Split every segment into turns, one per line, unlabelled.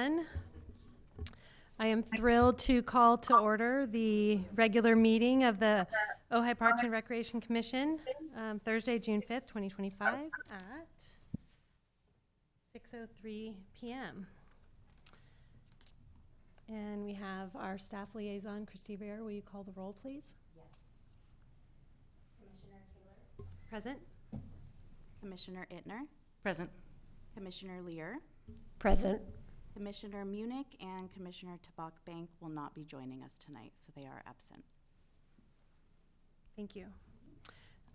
everyone. I am thrilled to call to order the regular meeting of the Ojai Parks and Recreation Commission, Thursday, June 5th, 2025 at 6:03 p.m. And we have our staff liaison, Christy Bear. Will you call the roll, please?
Yes. Commissioner Taylor.
Present.
Commissioner Ittner.
Present.
Commissioner Lear.
Present.
Commissioner Munich and Commissioner Tabak-Bank will not be joining us tonight, so they are absent.
Thank you.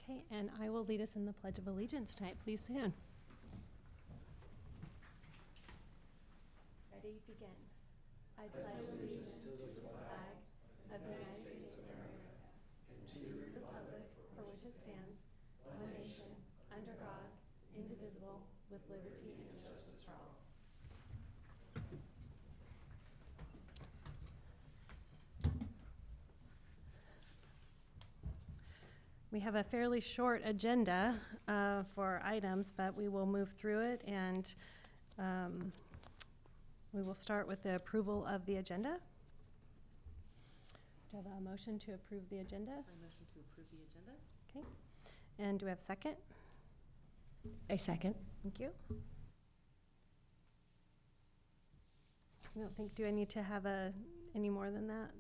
Okay, and I will lead us in the Pledge of Allegiance tonight. Please stand. Ready, begin. I pledge allegiance to the flag of the United States of America and to the republic for which it stands, one nation, under God, indivisible, with liberty and justice for all. We have a fairly short agenda for items, but we will move through it, and we will start with the approval of the agenda. Do I have a motion to approve the agenda?
A motion to approve the agenda.
Okay. And do we have a second?
A second.
Thank you. I don't think, do I need to have any more than that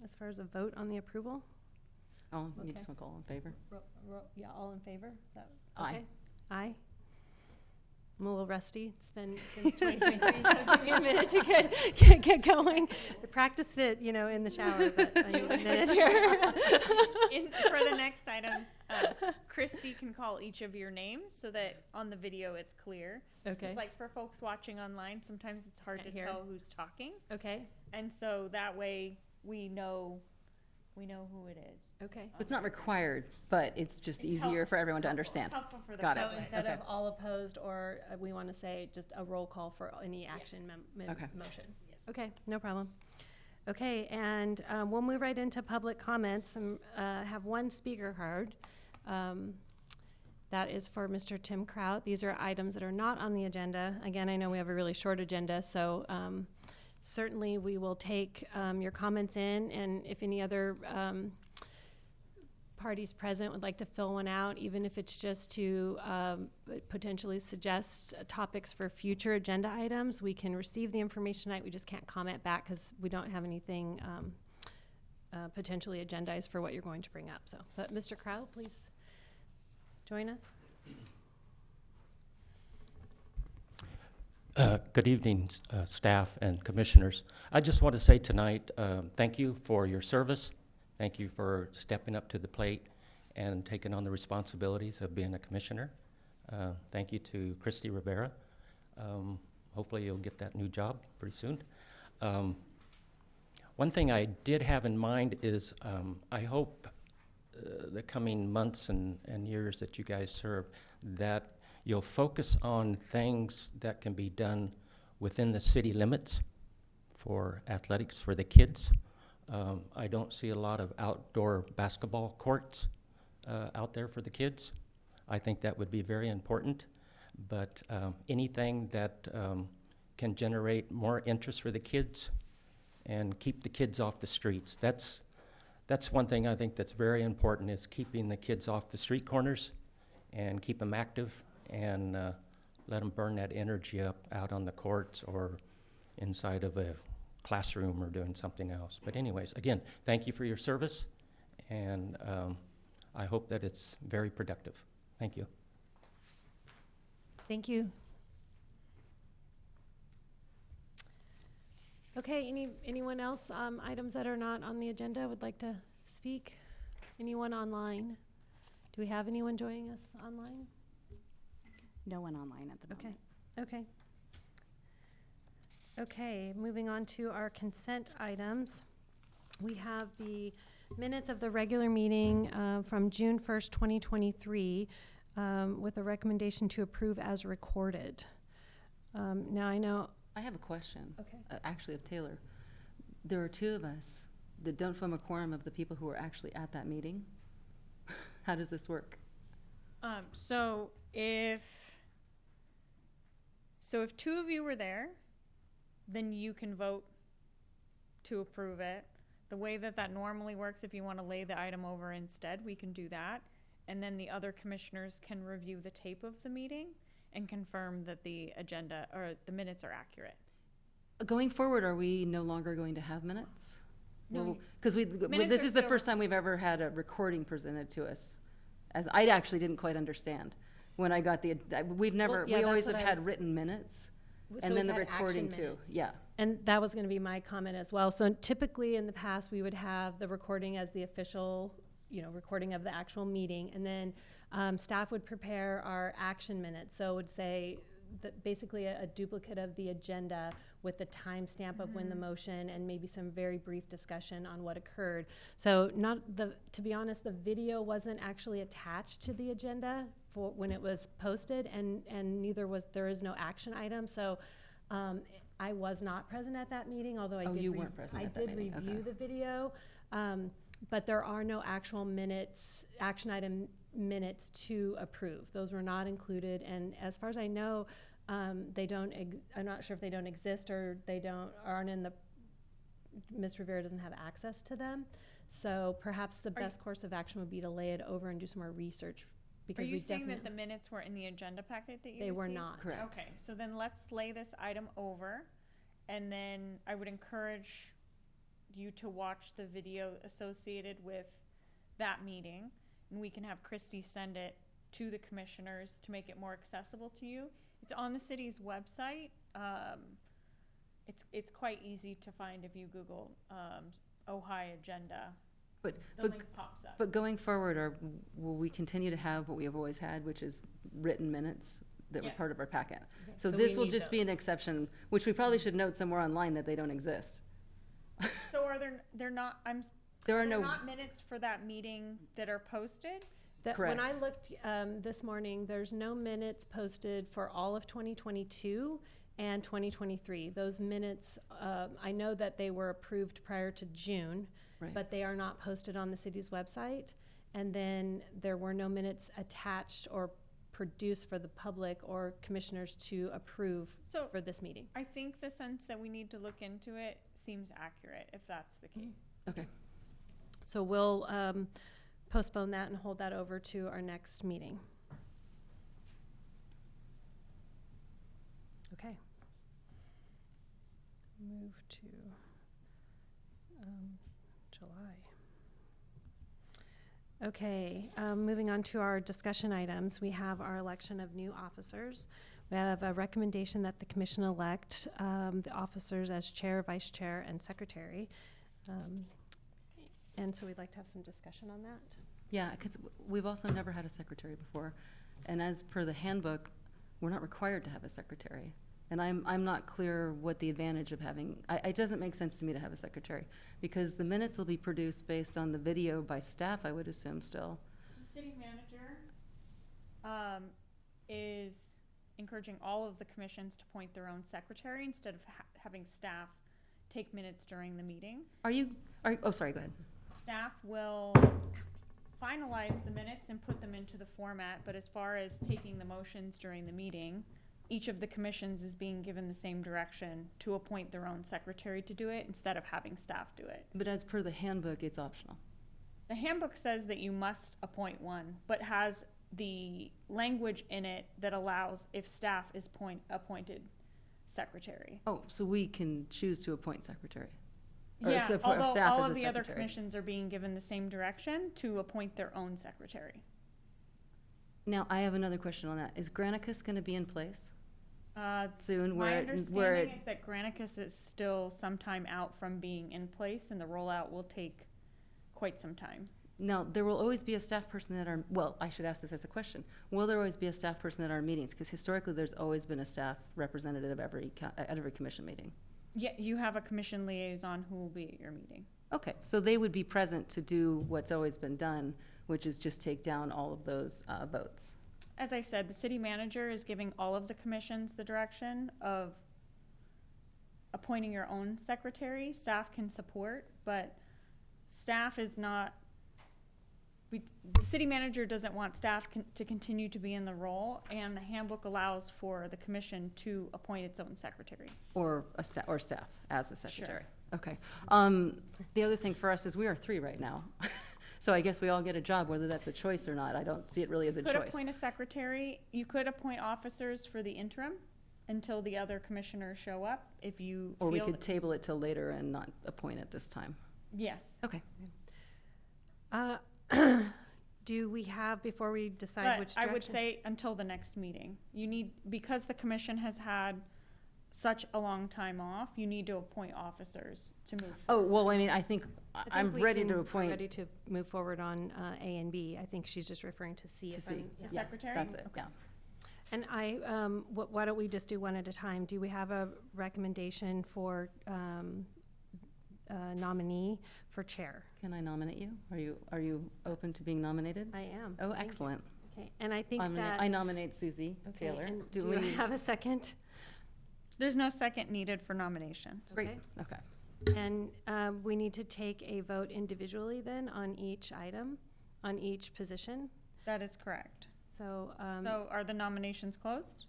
as far as a vote on the approval?
Oh, you
Okay.
just want to call in favor?
Yeah, all in favor? Is that
Aye.
okay? Aye. I'm a little rusty. It's been since 2023, so give me a minute to get going. I practiced it, in the shower, but I need a minute here.
For the next items, Christy can call each of your names so that on the video it's clear.
Okay.
It's like for folks watching online, sometimes it's hard
Can't
to
hear.
tell who's talking.
Okay.
And so that way we know who it is.
Okay.
So it's not required, but it's just
It's
easier for everyone to
It's
understand.
helpful for the
Got it.
So
public.
instead
Okay.
of all opposed, or we want to say just a roll call for any action
Okay.
motion.
Yes.
Okay, no problem. Okay, and we'll move right into public comments and have one speaker card. That is for Mr. Tim Kraut. These are items that are not on the agenda. Again, I know we have a really short agenda, so certainly we will take your comments in, and if any other parties present would like to fill one out, even if it's just to potentially suggest topics for future agenda items, we can receive the information tonight. We just can't comment back because we don't have anything potentially agendized for what you're going to bring up. So, but Mr. Kraut, please join us.
Good evening, staff and commissioners. I just want to say tonight, thank you for your service. Thank you for stepping up to the plate and taking on the responsibilities of being a commissioner. Thank you to Christy Rivera. Hopefully you'll get that new job pretty soon. One thing I did have in mind is I hope the coming months and years that you guys serve that you'll focus on things that can be done within the city limits for athletics for the kids. I don't see a lot of outdoor basketball courts out there for the kids. I think that would be very important, but anything that can generate more interest for the kids and keep the kids off the streets. That's one thing I think that's very important, is keeping the kids off the street corners and keep them active and let them burn that energy up out on the courts or inside of a classroom or doing something else. But anyways, again, thank you for your service, and I hope that it's very productive. Thank you.
Thank you. Okay, anyone else, items that are not on the agenda would like to speak? Anyone online? Do we have anyone joining us online?
No one online at the moment.
Okay. Okay, moving on to our consent items. We have the minutes of the regular meeting from June 1st, 2023, with a recommendation to approve as recorded. Now I know.
I have a question.
Okay.
Actually, of Taylor. There are two of us that don't form a quorum of the people who were actually at that meeting. How does this work?
So if two of you were there, then you can vote to approve it. The way that that normally works, if you want to lay the item over instead, we can do that. And then the other commissioners can review the tape of the meeting and confirm that the agenda or the minutes are accurate.
Going forward, are we no longer going to have minutes?
No,
Because
minutes
this
are
is the
still-
first time we've ever had a recording presented to us, as I actually didn't quite understand. When I got we've never,
yeah,
we
that's
always
what
have
I
had
was-
written minutes,
So
and then
we've
the
had action
recording too.
minutes.
Yeah,
And that was going to be my comment as well. So typically in the past, we would have the recording as the official, recording of the actual meeting. And then staff would prepare our action minutes. So it would say that basically a duplicate of the agenda with the timestamp of when the motion and maybe some very brief discussion on what occurred. So to be honest, the video wasn't actually attached to the agenda for when it was posted, and there is no action item. So I was not present at that meeting, although
you weren't present at that meeting,
review
okay.
the video. But there are no actual minutes, action item minutes to approve. Those were not included, and as far as I know, they don't, I'm not sure if they don't exist or aren't in Ms. Rivera doesn't have access to them. So perhaps the best course of action would be to lay it over and do some more research,
Are
because
you
we
saying
definitely,
that the minutes were in the agenda packet that you
they were
received?
not.
correct.
Okay, so then let's lay this item over, and then I would encourage you to watch the video associated with that meeting, and we can have Christy send it to the commissioners to make it more accessible to you. It's on the city's website. It's quite easy to find if you Google Ojai agenda.
But,
The
but,
link pops up.
but going forward, will we continue to have what we have always had, which is written minutes that were part of
Yes.
our packet?
Okay,
So
we
this will
need
just be an
those.
exception, which we probably should note somewhere online that they don't exist.
So are they're not,
There are
they're
no,
not minutes for that meeting that are posted?
When I
Correct.
looked this morning, there's no minutes posted for all of 2022 and 2023. Those minutes, I know that they were approved prior to June,
right.
but they are not posted on the city's website. And then there were no minutes attached or produced for the public or commissioners to approve
So
for this meeting.
I think the sense that we need to look into it seems accurate, if that's the case.
Okay.
So we'll postpone that and hold that over to our next meeting. Okay. Move to July. Okay, moving on to our discussion items, we have our election of new officers. We have a recommendation that the commission elect the officers as chair, vice chair, and secretary. And so we'd like to have some discussion on that.
Yeah, because we've also never had a secretary before. And as per the handbook, we're not required to have a secretary. And I'm not clear what the advantage of having, it doesn't make sense to me to have a secretary, because the minutes will be produced based on the video by staff, I would assume still.
So city manager is encouraging all of the commissions to appoint their own secretary instead of having staff take minutes during the meeting.
Oh, sorry, go ahead.
Staff will finalize the minutes and put them into the format, but as far as taking the motions during the meeting, each of the commissions is being given the same direction to appoint their own secretary to do it instead of having staff do it.
But as per the handbook, it's optional.
The handbook says that you must appoint one, but has the language in it that allows if staff is appointed secretary.
Oh, so we can choose to appoint secretary? Or
Yeah,
it's our
although
staff
all
as
of
a
the other
secretary.
commissions are being given the same direction to appoint their own secretary.
Now, I have another question on that. Is Granicus gonna be in place soon?
My
where
understanding is that Granicus is still some time out from being in place, and the rollout will take quite some time.
Now, there will always be a staff person at our, well, I should ask this as a question. Will there always be a staff person at our meetings? Because historically, there's always been a staff representative at every commission meeting.
Yeah, you have a commission liaison who will be at your meeting.
Okay, so they would be present to do what's always been done, which is just take down all of those votes.
As I said, the city manager is giving all of the commissions the direction of appointing your own secretary. Staff can support, but staff is not the city manager doesn't want staff to continue to be in the role, and the handbook allows for the commission to appoint its own secretary.
Or staff as a secretary. Okay.
Mm-hmm.
The other thing for us is we are 3 right now. So I guess we all get a job, whether that's a choice or not. I don't see it really as a
Could
choice.
appoint a secretary. You could appoint officers for the interim until the other commissioners show up, if you
Or we
feel
could
that-
table it till later and not appoint it this time.
Yes.
Okay.
Do we have, before we decide which
But I
direction?
would say until the next meeting. You need, because the commission has had such a long time off, you need to appoint officers to move forward.
Oh, well, I mean, I think
I think
I'm
we
ready
can-
to
we're
appoint
ready to move forward on A and B. I think she's just referring to C.
to
if
see.
I'm-
The
Yeah,
secretary?
that's it, yeah.
And why don't we just do one at a time? Do we have a recommendation for nominee for chair?
Can I nominate you? Are you open to being nominated?
I am.
Oh,
Thank you.
excellent.
Okay, and I think
I
that.
nominate Susie
Okay,
Taylor.
and
Do
do I
we?
have a second?
There's no second needed for nomination.
Great,
Okay.
okay.
And we need to take a vote individually then on each item, on each position.
That is correct.
So,
So are the nominations closed?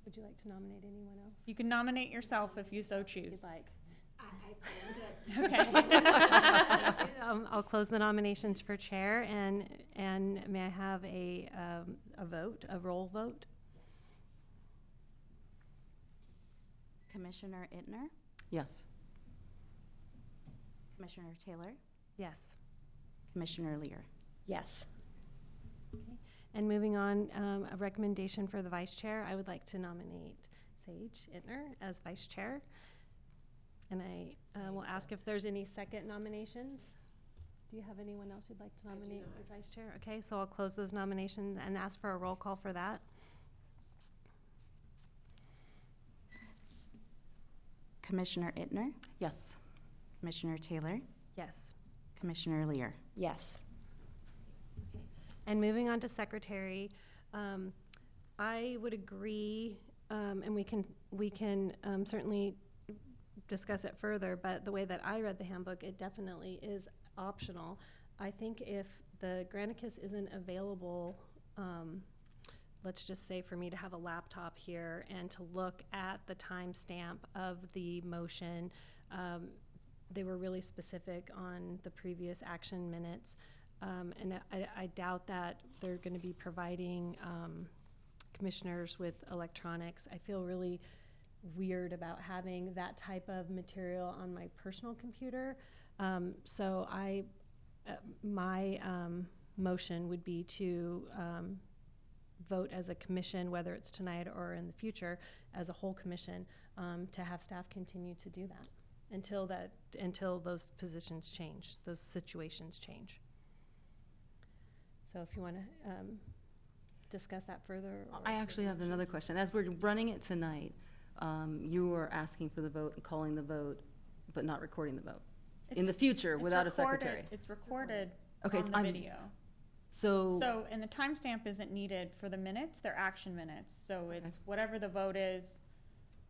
would you like to nominate anyone else?
You can nominate yourself if you so
If you'd
choose.
like.
Okay.
I'll close the nominations for chair, and may I have a vote, a roll vote?
Commissioner Ittner,
Yes.
Commissioner Taylor,
Yes.
Commissioner Lear.
Yes.
And moving on, a recommendation for the vice chair, I would like to nominate Sage Ittner as vice chair. And I will ask if there's any second nominations. Do you have anyone else you'd like to nominate for vice chair? Okay, so I'll close those nominations and ask for a roll call for that.
Commissioner Ittner,
Yes.
Commissioner Taylor,
Yes.
Commissioner Lear.
Yes.
And moving on to secretary, I would agree, and we can certainly discuss it further, but the way that I read the handbook, it definitely is optional. I think if the Granicus isn't available, let's just say for me to have a laptop here and to look at the timestamp of the motion, they were really specific on the previous action minutes. And I doubt that they're going to be providing commissioners with electronics. I feel really weird about having that type of material on my personal computer. So my motion would be to vote as a commission, whether it's tonight or in the future, as a whole commission, to have staff continue to do that until those positions change, those situations change. So if you want to discuss that further. or-
I actually have another question. As we're running it tonight, you were asking for the vote and calling the vote, but not recording the vote. In the future,
It's
without a
recorded-
secretary.
It's recorded
Okay,
on
so
the
I'm-
video.
So,
So, and the timestamp isn't needed for the minutes, they're action minutes. So it's whatever the vote is,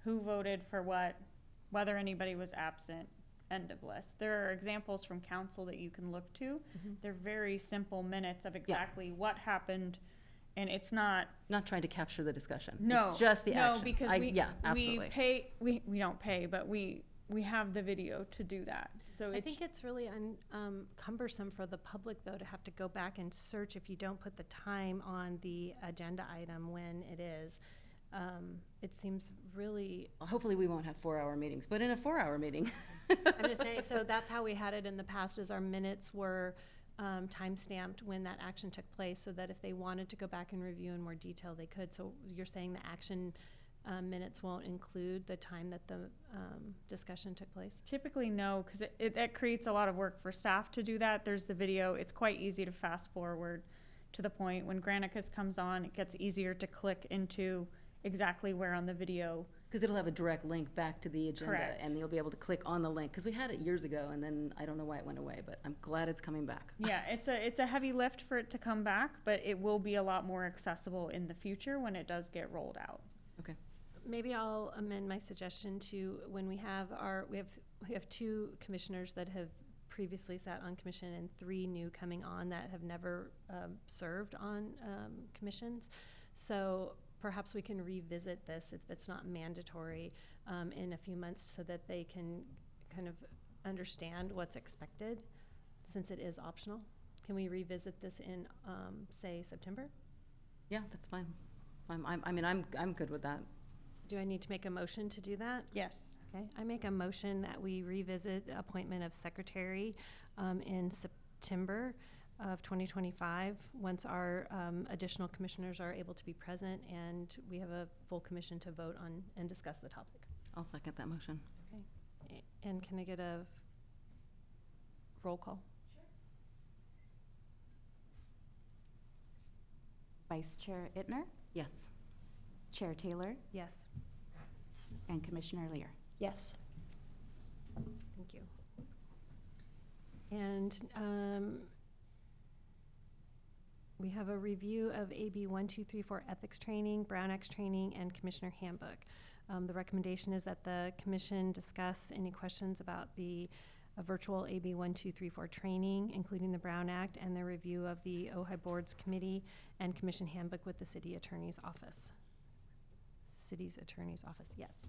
who voted for what, whether anybody was absent, end of list. There are examples from council that you can look to.
Mhm.
They're very simple minutes of exactly what happened, and it's not,
not trying to capture the discussion.
no.
It's just the
no,
actions.
because
Yeah, absolutely.
we don't pay, but we have the video to do that. So
I
it's,
think it's really cumbersome for the public, though, to have to go back and search if you don't put the time on the agenda item when it is. It seems really,
Hopefully, we won't have 4-hour meetings, but in a 4-hour meeting.
I'm just saying, so that's how we had it in the past, is our minutes were time-stamped when that action took place, so that if they wanted to go back and review in more detail, they could. So you're saying the action minutes won't include the time that the discussion took place?
typically no, because that creates a lot of work for staff to do that. There's the video. It's quite easy to fast forward to the point. When Granicus comes on, it gets easier to click into exactly where on the video.
Because it'll have a direct link back to the agenda,
Correct.
and you'll be able to click on the link. Because we had it years ago, and then I don't know why it went away, but I'm glad it's coming back.
Yeah, it's a heavy lift for it to come back, but it will be a lot more accessible in the future when it does get rolled out.
Maybe I'll amend my suggestion to, when we have we have 2 commissioners that have previously sat on commission and 3 new coming on that have never served on commissions. So perhaps we can revisit this if it's not mandatory in a few months so that they can kind of understand what's expected since it is optional. Can we revisit this in, say, September?
Yeah, that's fine. I'm good with that.
Do I need to make a motion to do that?
Yes.
Okay, I make a motion that we revisit the appointment of secretary in September of 2025, once our additional commissioners are able to be present and we have a full commission to vote on and discuss the topic.
I'll second that motion.
Okay, and can I get a roll call?
Vice Chair Ittner,
Yes.
Chair Taylor,
Yes,
and Commissioner Lear.
Yes.
thank you. And we have a review of AB 1234 ethics training, Brown Act training, and Commissioner handbook. The recommendation is that the commission discuss any questions about the virtual AB 1234 training, including the Brown Act, and the review of the Ojai Boards Committee and Commission handbook with the City Attorney's Office. City's Attorney's Office, yes.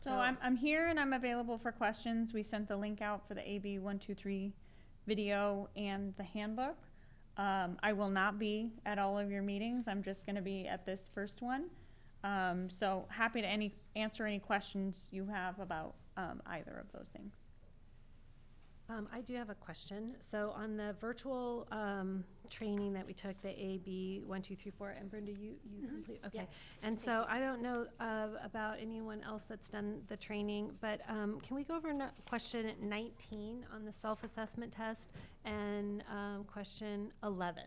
So I'm here and I'm available for questions. We sent the link out for the AB 123 video and the handbook. I will not be at all of your meetings. I'm just going to be at this first one. So happy to answer any questions you have about either of those things.
I do have a question. So on the virtual training that we took, the AB 1234, and Brenda, you complete, okay.
Yeah.
And so I don't know about anyone else that's done the training, but can we go over question 19 on the self-assessment test and question 11?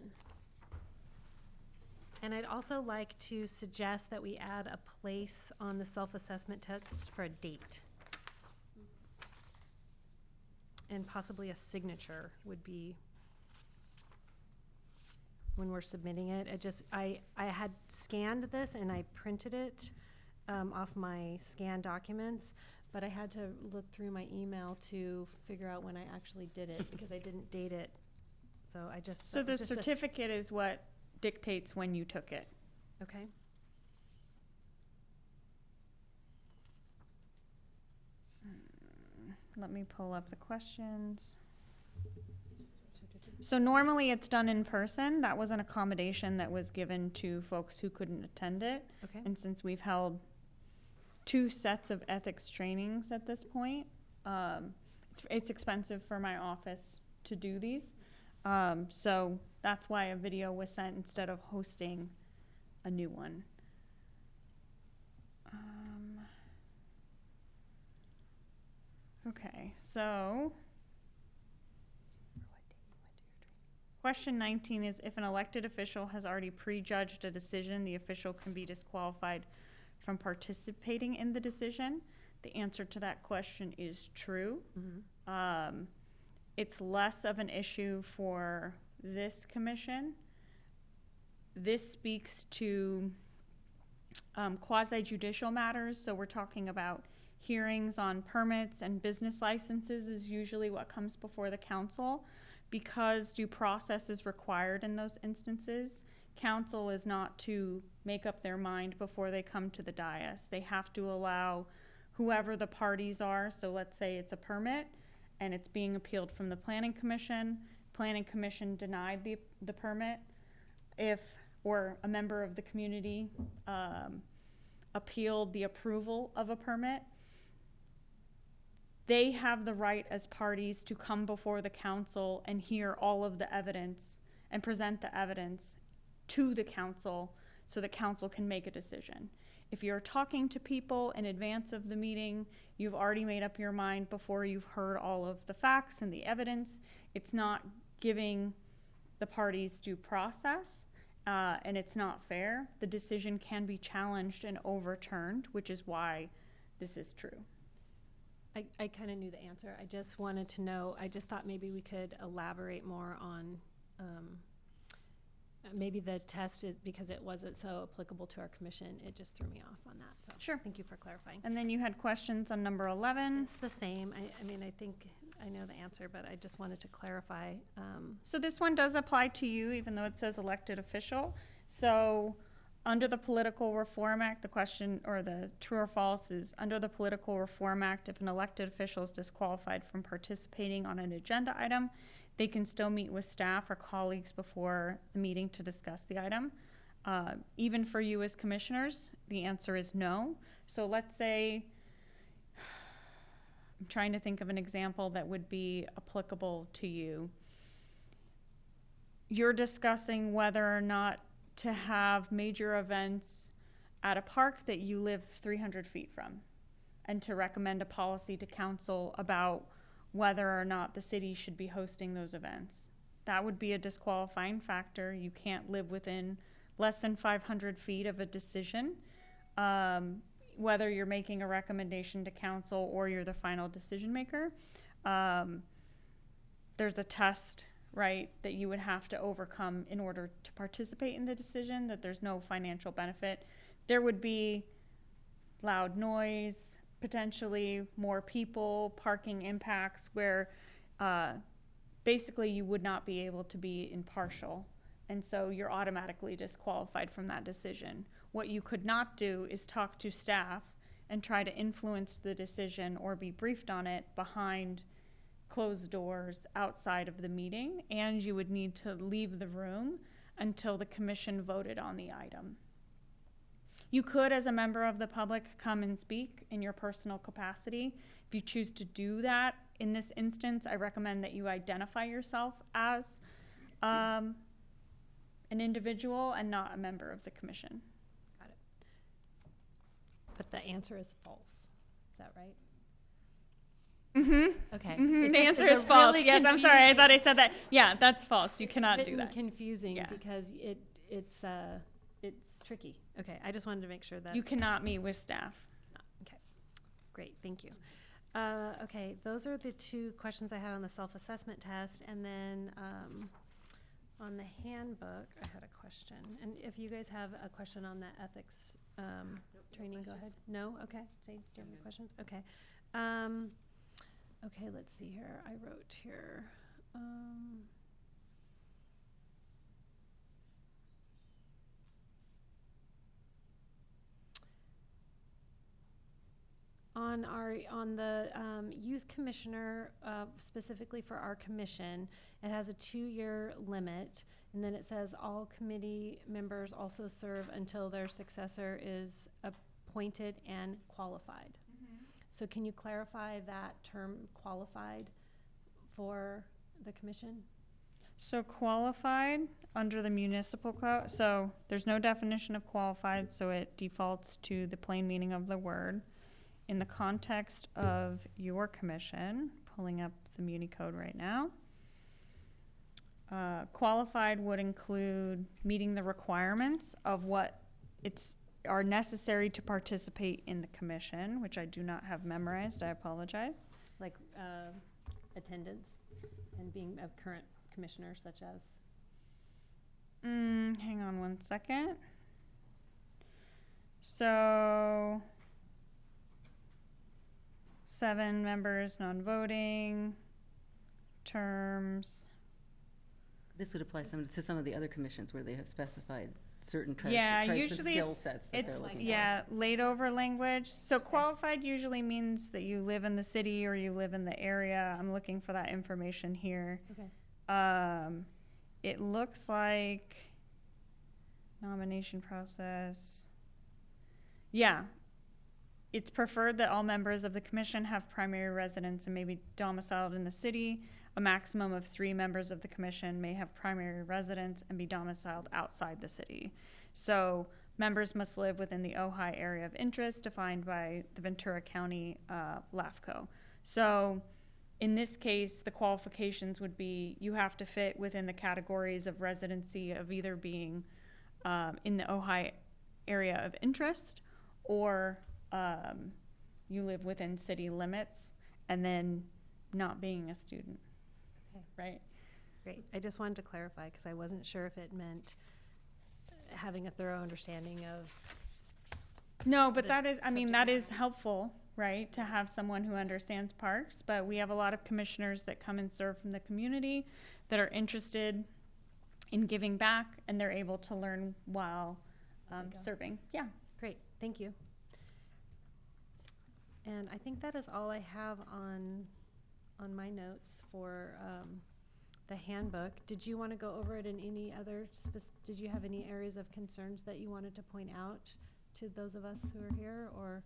And I'd also like to suggest that we add a place on the self-assessment test for a date. And possibly a signature would be when we're submitting it. I had scanned this and I printed it off my scanned documents, but I had to look through my email to figure out when I actually did it because I didn't date it. So I just.
So the certificate is what dictates when you took it.
Okay.
Let me pull up the questions. So normally it's done in person. That was an accommodation that was given to folks who couldn't attend it.
Okay.
And since we've held 2 sets of ethics trainings at this point, it's expensive for my office to do these. So that's why a video was sent instead of hosting a new one. Okay, so question 19 is if an elected official has already prejudged a decision, the official can be disqualified from participating in the decision. The answer to that question is true.
Mm-hmm.
It's less of an issue for this commission. This speaks to quasi-judicial matters, so we're talking about hearings on permits and business licenses is usually what comes before the council. Because due process is required in those instances, council is not to make up their mind before they come to the dais. They have to allow whoever the parties are, so let's say it's a permit and it's being appealed from the planning commission denied the permit, or a member of the community appealed the approval of a permit, they have the right as parties to come before the council and hear all of the evidence and present the evidence to the council so the council can make a decision. If you're talking to people in advance of the meeting, you've already made up your mind before you've heard all of the facts and the evidence. It's not giving the parties due process, and it's not fair. The decision can be challenged and overturned, which is why this is true.
I kind of knew the answer. I just wanted to know, I just thought maybe we could elaborate more on, maybe the test is, because it wasn't so applicable to our commission, it just threw me off on that. So
Sure.
thank you for clarifying.
And then you had questions on number 11.
It's the same. I mean, I think I know the answer, but I just wanted to clarify.
So this one does apply to you, even though it says elected official. So under the Political Reform Act, the question, or the true or false is, under the Political Reform Act, if an elected official is disqualified from participating on an agenda item, they can still meet with staff or colleagues before the meeting to discuss the item. Even for you as commissioners, the answer is no. So let's say, I'm trying to think of an example that would be applicable to you. You're discussing whether or not to have major events at a park that you live 300 feet from, and to recommend a policy to council about whether or not the city should be hosting those events. That would be a disqualifying factor. You can't live within less than 500 feet of a decision, whether you're making a recommendation to council or you're the final decision maker. There's a test, right, that you would have to overcome in order to participate in the decision, that there's no financial benefit. There would be loud noise, potentially more people, parking impacts, where basically you would not be able to be impartial. And so you're automatically disqualified from that decision. What you could not do is talk to staff and try to influence the decision or be briefed on it behind closed doors outside of the meeting, and you would need to leave the room until the commission voted on the item. You could, as a member of the public, come and speak in your personal capacity. If you choose to do that in this instance, I recommend that you identify yourself as an individual and not a member of the commission.
Got it. But the answer is false. Is that right?
Mm-hmm.
Okay.
Mm-hmm.
It
The
just
answer
is
is
a
false.
really
Yes, I'm sorry. I
confusing-
thought I said that. Yeah, that's false. You cannot do
Written
that.
confusing
Yeah.
because it's tricky. Okay, I just wanted to make sure that
You cannot meet with staff.
Okay, great, thank you. Okay, those are the two questions I had on the self-assessment test, and then on the handbook, I had a question. And if you guys have a question on the ethics training, go ahead. No? Okay, Jade, do you have any questions? Okay. Okay, let's see here. I wrote here. On the youth commissioner, specifically for our commission, it has a 2-year limit, and then it says all committee members also serve until their successor is appointed and qualified. So can you clarify that term, qualified, for the commission?
So qualified under the municipal code, so there's no definition of qualified, so it defaults to the plain meaning of the word. In the context of your commission, pulling up the Muni code right now, qualified would include meeting the requirements of what are necessary to participate in the commission, which I do not have memorized, I apologize.
Like attendance and being a current commissioner, such as?
Hang on one second. So 7 members, non-voting, terms.
This would apply to some of the other commissions where they have specified certain
Yeah,
types of
usually
skill
it's-
sets that they're
It's,
looking
yeah, laid over language. So qualified usually means that you live in the city or you live in the area. I'm looking for that information here.
Okay.
It looks like nomination process. Yeah. It's preferred that all members of the commission have primary residence and may be domiciled in the city. A maximum of 3 members of the commission may have primary residence and be domiciled outside the city. So members must live within the Ojai area of interest defined by the Ventura County LAFCO. So in this case, the qualifications would be you have to fit within the categories of residency of either being in the Ojai area of interest or you live within city limits, and then not being a student.
Okay.
Right?
Great. I just wanted to clarify because I wasn't sure if it meant having a thorough understanding of.
No, but
The
that is, I mean,
subject
that is
matter.
helpful. right, to have someone who understands parks, but we have a lot of commissioners that come and serve from the community that are interested in giving back, and they're able to learn while serving. Yeah.
Great, thank you. And I think that is all I have on my notes for the handbook. Did you want to go over it in any other, did you have any areas of concerns that you wanted to point out to those of us who are here, or?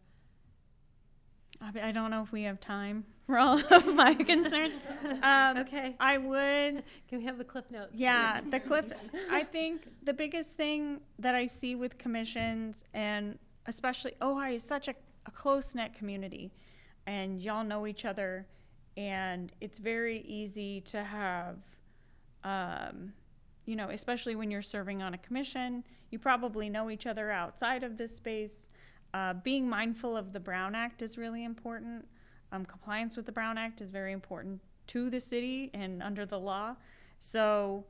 I don't know if we have time for all of my concerns.
Okay.
I would.
Can we have the cliff notes?
Yeah, the cliff. I think the biggest thing that I see with commissions, and especially Ojai is such a close-knit community, and y'all know each other, and it's very easy to have, you know, especially when you're serving on a commission, you probably know each other outside of this space. Being mindful of the Brown Act is really important. Compliance with the Brown Act is very important to the city and under the law. So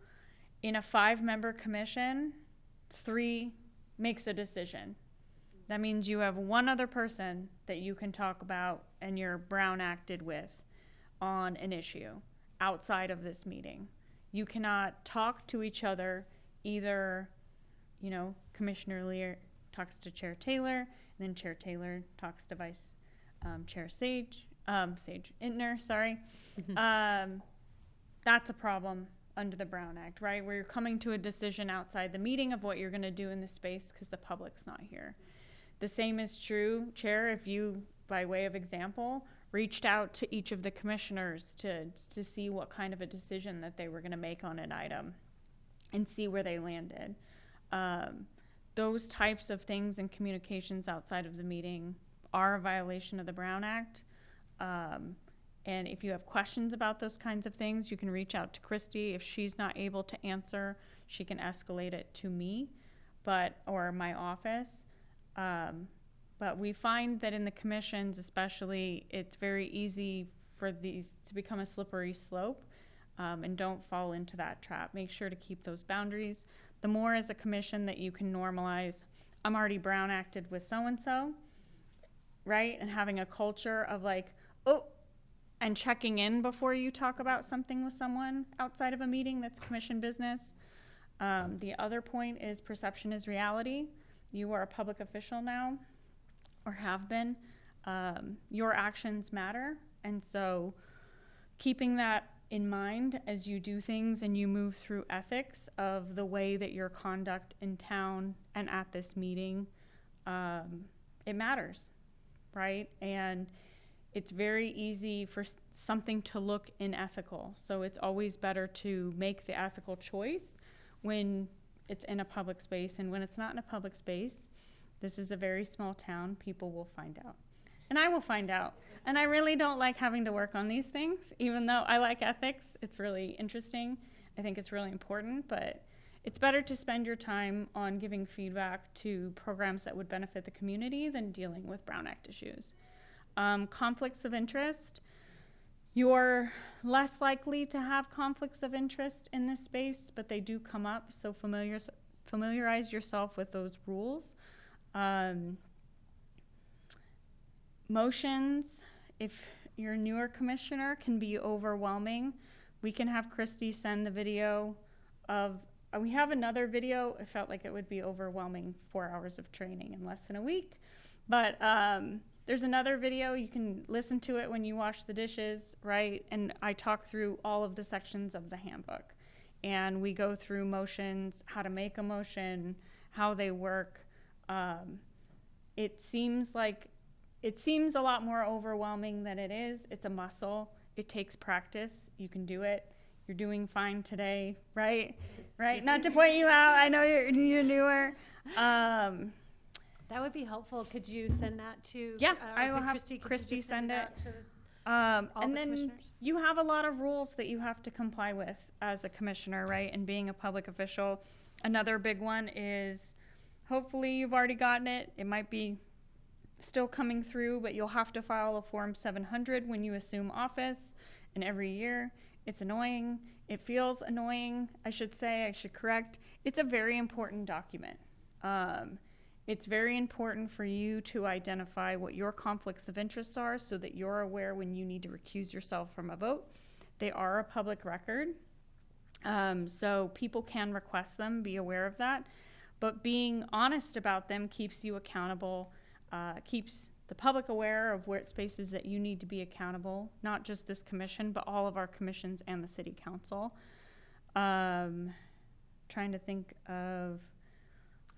in a 5-member commission, 3 makes a decision. That means you have one other person that you can talk about and you're Brown Acted with on an issue outside of this meeting. You cannot talk to each other, either, you know, Commissioner Lear talks to Chair Taylor, and then Chair Taylor talks to Vice Chair Sage Intner, sorry. That's a problem under the Brown Act, right? Where you're coming to a decision outside the meeting of what you're going to do in the space because the public's not here. The same is true, Chair, if you, by way of example, reached out to each of the commissioners to see what kind of a decision that they were going to make on an item and see where they landed. Those types of things and communications outside of the meeting are a violation of the Brown Act. And if you have questions about those kinds of things, you can reach out to Christy. If she's not able to answer, she can escalate it to me, or my office. But we find that in the commissions especially, it's very easy for these to become a slippery slope, and don't fall into that trap. Make sure to keep those boundaries. The more as a commission that you can normalize, I'm already Brown Acted with so-and-so, right? And having a culture of like, oh, and checking in before you talk about something with someone outside of a meeting that's commission business. The other point is perception is reality. You are a public official now, or have been. Your actions matter. And so keeping that in mind as you do things and you move through ethics of the way that your conduct in town and at this meeting, it matters, right? And it's very easy for something to look unethical. So it's always better to make the ethical choice when it's in a public space. And when it's not in a public space, this is a very small town, people will find out. And I will find out. And I really don't like having to work on these things, even though I like ethics. It's really interesting. I think it's really important, but it's better to spend your time on giving feedback to programs that would benefit the community than dealing with Brown Act issues. Conflicts of interest. You're less likely to have conflicts of interest in this space, but they do come up, so familiarize yourself with those rules. Motions, if you're a newer commissioner, can be overwhelming. We can have Christy send the video of, we have another video. It felt like it would be overwhelming, 4 hours of training in less than a week. But there's another video, you can listen to it when you wash the dishes, right? And I talk through all of the sections of the handbook. And we go through motions, how to make a motion, how they work. It seems a lot more overwhelming than it is. It's a muscle. It takes practice. You can do it. You're doing fine today, right? Right? Not to point you out. I know you're newer.
That would be helpful. Could you send that to?
Yeah,
or
I will
could
have
could you
Christy
just
send it.
out to
And
all the
then
commissioners?
you have a lot of rules that you have to comply with as a commissioner, right? And being a public official. Another big one is, hopefully you've already gotten it. It might be still coming through, but you'll have to file a Form 700 when you assume office, and every year. It's annoying. It feels annoying, I should correct. It's a very important document. It's very important for you to identify what your conflicts of interest are so that you're aware when you need to recuse yourself from a vote. They are a public record, so people can request them, be aware of that. But being honest about them keeps you accountable, keeps the public aware of where spaces that you need to be accountable, not just this commission, but all of our commissions and the city council. Trying to think of...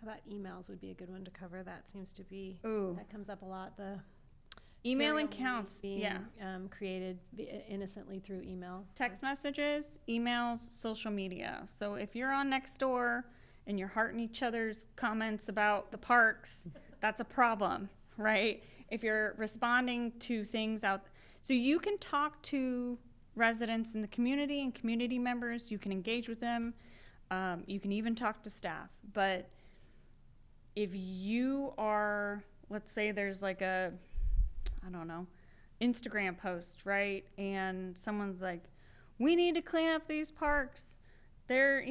How about emails would be a good one to cover. That seems to be,
Ooh.
that comes up a lot. The
Email
serial
accounts,
being,
yeah.
Created innocently through email.
Text messages, emails, social media. So if you're on Nextdoor and you're hearting each other's comments about the parks, that's a problem, right? If you're responding to things out, so you can talk to residents in the community and community members, you can engage with them, you can even talk to staff. But if you are, let's say there's like a, I don't know, Instagram post, right? And someone's like, we need to clean up these parks. They're,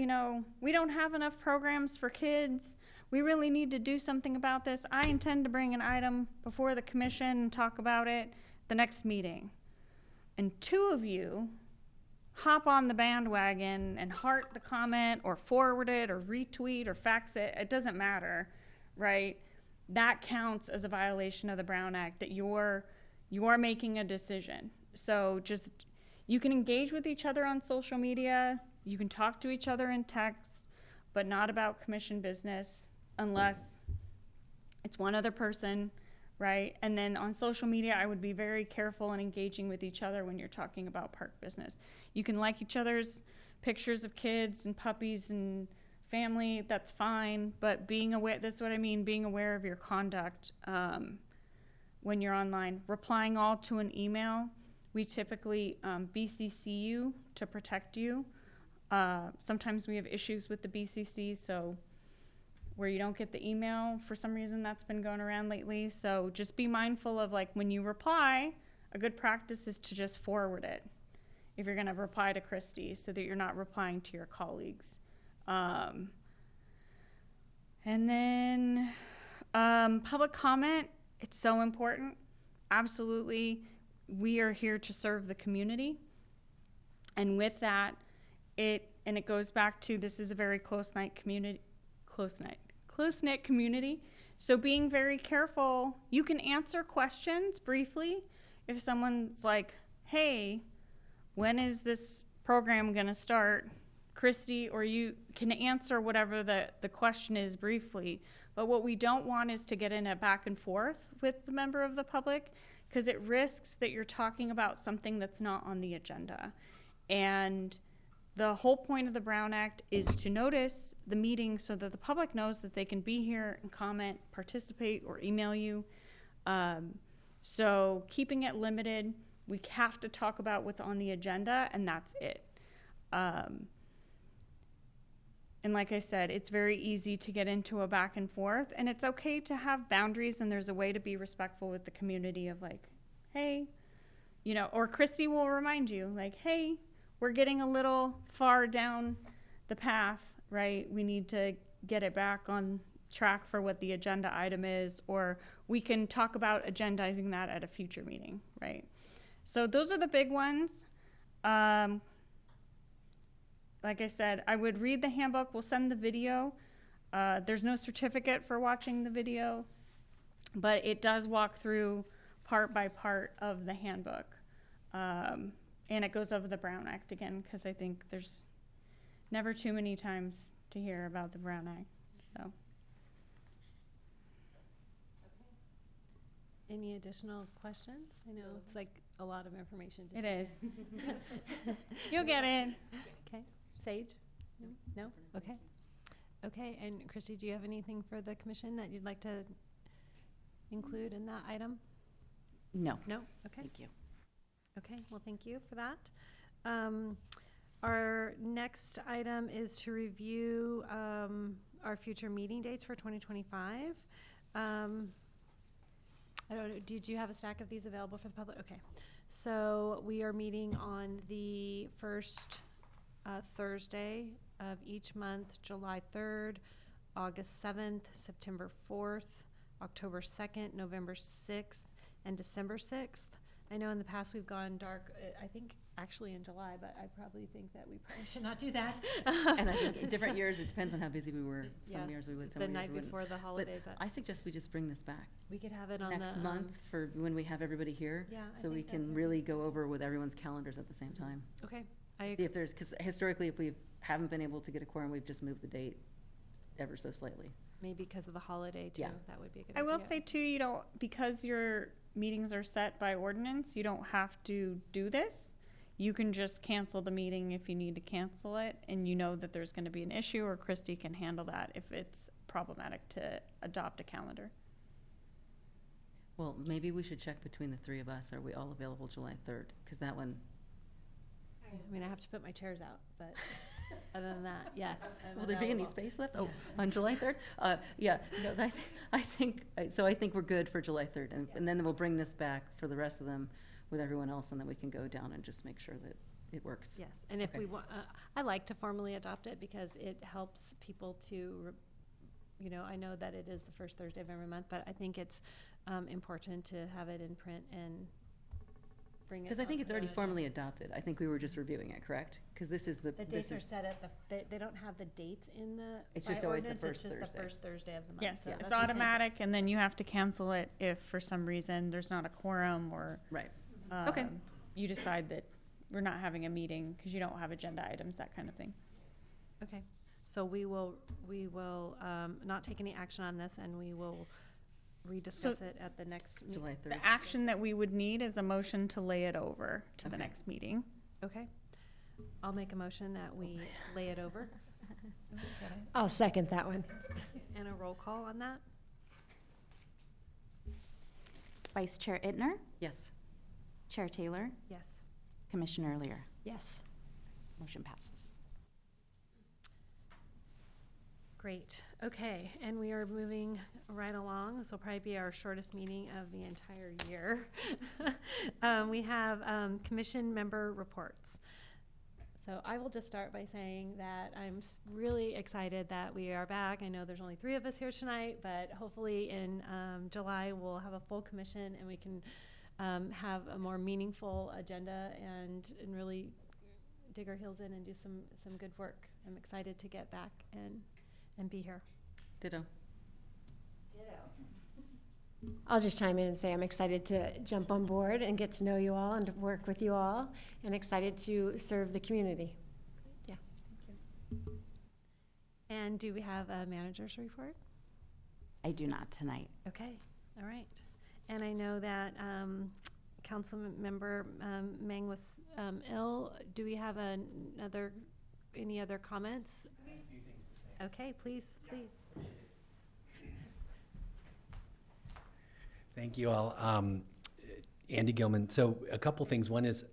we don't have enough programs for kids. We really need to do something about this. I intend to bring an item before the commission and talk about it the next meeting. And two of you hop on the bandwagon and heart the comment or forward it or retweet or fax it. It doesn't matter, right? That counts as a violation of the Brown Act, that you're making a decision. So just, you can engage with each other on social media, you can talk to each other in text, but not about commission business unless it's one other person, right? And then on social media, I would be very careful in engaging with each other when you're talking about park business. You can like each other's pictures of kids and puppies and family, that's fine, but being aware, that's what I mean, being aware of your conduct when you're online. Replying all to an email, we typically BCC you to protect you. Sometimes we have issues with the BCC, so where you don't get the email for some reason, that's been going around lately. So just be mindful of, like, when you reply, a good practice is to just forward it if you're gonna reply to Christy, so that you're not replying to your colleagues. And then public comment, it's so important. Absolutely, we are here to serve the community. And with that, it goes back to, this is a very close-knit community. So being very careful, you can answer questions briefly. If someone's like, hey, when is this program gonna start? Christy, or you can answer whatever the question is briefly. But what we don't want is to get in a back and forth with the member of the public, because it risks that you're talking about something that's not on the agenda. And the whole point of the Brown Act is to notice the meeting so that the public knows that they can be here and comment, participate, or email you. So keeping it limited, we have to talk about what's on the agenda, and that's it. And like I said, it's very easy to get into a back and forth, and it's okay to have boundaries, and there's a way to be respectful with the community of, like, hey, or Christy will remind you, like, hey, we're getting a little far down the path, right? We need to get it back on track for what the agenda item is, or we can talk about agendizing that at a future meeting, right? So those are the big ones. Like I said, I would read the handbook. We'll send the video. There's no certificate for watching the video, but it does walk through part by part of the handbook. And it goes over the Brown Act again, because I think there's never too many times to hear about the Brown Act. So.
Any additional questions? I know it's like a lot of information to
It
take
is.
in.
You'll get it.
Okay. Sage? No? Okay. Okay, and Christy, do you have anything for the commission that you'd like to include in that item?
No.
No? Okay.
Thank you.
Okay, well, thank you for that. Our next item is to review our future meeting dates for 2025. I don't know, did you have a stack of these available for the public? Okay, so we are meeting on the first Thursday of each month, July 3rd, August 7th, September 4th, October 2nd, November 6th, and December 6th. I know in the past we've gone dark, I think actually in July, but I probably think that we probably should not do that.
And I think in different
So-
years, it depends on how busy we were. Some
Yeah,
years we would, some
The
years
night
we wouldn't.
before the holiday, but
I suggest we just bring this back
we could have it on the.
next month for when we have everybody here.
Yeah, I
So we
think that
can
would
really
be-
go over with everyone's calendars at the same time.
Okay,
See if there's, because historically, if we haven't been able to get a quorum, we've just moved the date ever so slightly.
maybe because of the holiday too,
Yeah.
that would be a good
I
idea.
will say too, you don't, because your meetings are set by ordinance, you don't have to do this. You can just cancel the meeting if you need to cancel it, and you know that there's gonna be an issue, or Christy can handle that if it's problematic to adopt a calendar.
Well, maybe we should check between the three of us. Are we all available July 3rd? Because that one,
I mean, I have to put my chairs out, but other than that, yes. I'm
will there be any
available.
space left? Oh, on July 3rd? Yeah, no, I think we're good for July 3rd. And then we'll bring this back for the rest of them with everyone else, and then we can go down and just make sure that it works.
Yes, and if
Okay.
we want, I like to formally adopt it because it helps people to, I know that it is the first Thursday of every month, but I think it's important to have it in print and bring it.
Because I think
up
it's
on
already
the
formally adopted. I think we were just reviewing it, correct? Because this is
The dates are set at they don't have the dates in the.
It's
by
just always the
ordinance,
first
It's just
Thursday.
the first Thursday of the month.
Yes,
so
it's
that's what I'm saying.
automatic, and then you have to cancel it if for some reason there's not a quorum, or
Right. Okay.
you decide that we're not having a meeting because you don't have agenda items, that kind of thing.
Okay, so we will not take any action on this, and we will rediscuss it at the next meeting.
July 3rd.
The action that we would need is a motion to lay it over to the
Okay.
next meeting.
Okay, I'll make a motion that we lay it over,
I'll second that one.
and a roll call on that.
Vice Chair Ittner,
Yes.
Chair Taylor,
Yes.
Commissioner Lear.
Yes.
Motion passes.
Great, okay, and we are moving right along. This will probably be our shortest meeting of the entire year. We have commission member reports. So I will just start by saying that I'm really excited that we are back. I know there's only 3 of us here tonight, but hopefully in July we'll have a full commission and we can have a more meaningful agenda and really dig our heels in and do some good work. I'm excited to get back and be here.
Ditto.
I'll just chime in and say I'm excited to jump on board and get to know you all and to work with you all, and excited to serve the community.
And do we have a manager's report?
I do not tonight.
Okay, all right. And I know that council member Meng was ill. Do we have any other comments? I have a few things to say. Okay, please.
Thank you all. Andy Gilman. So a couple things. One is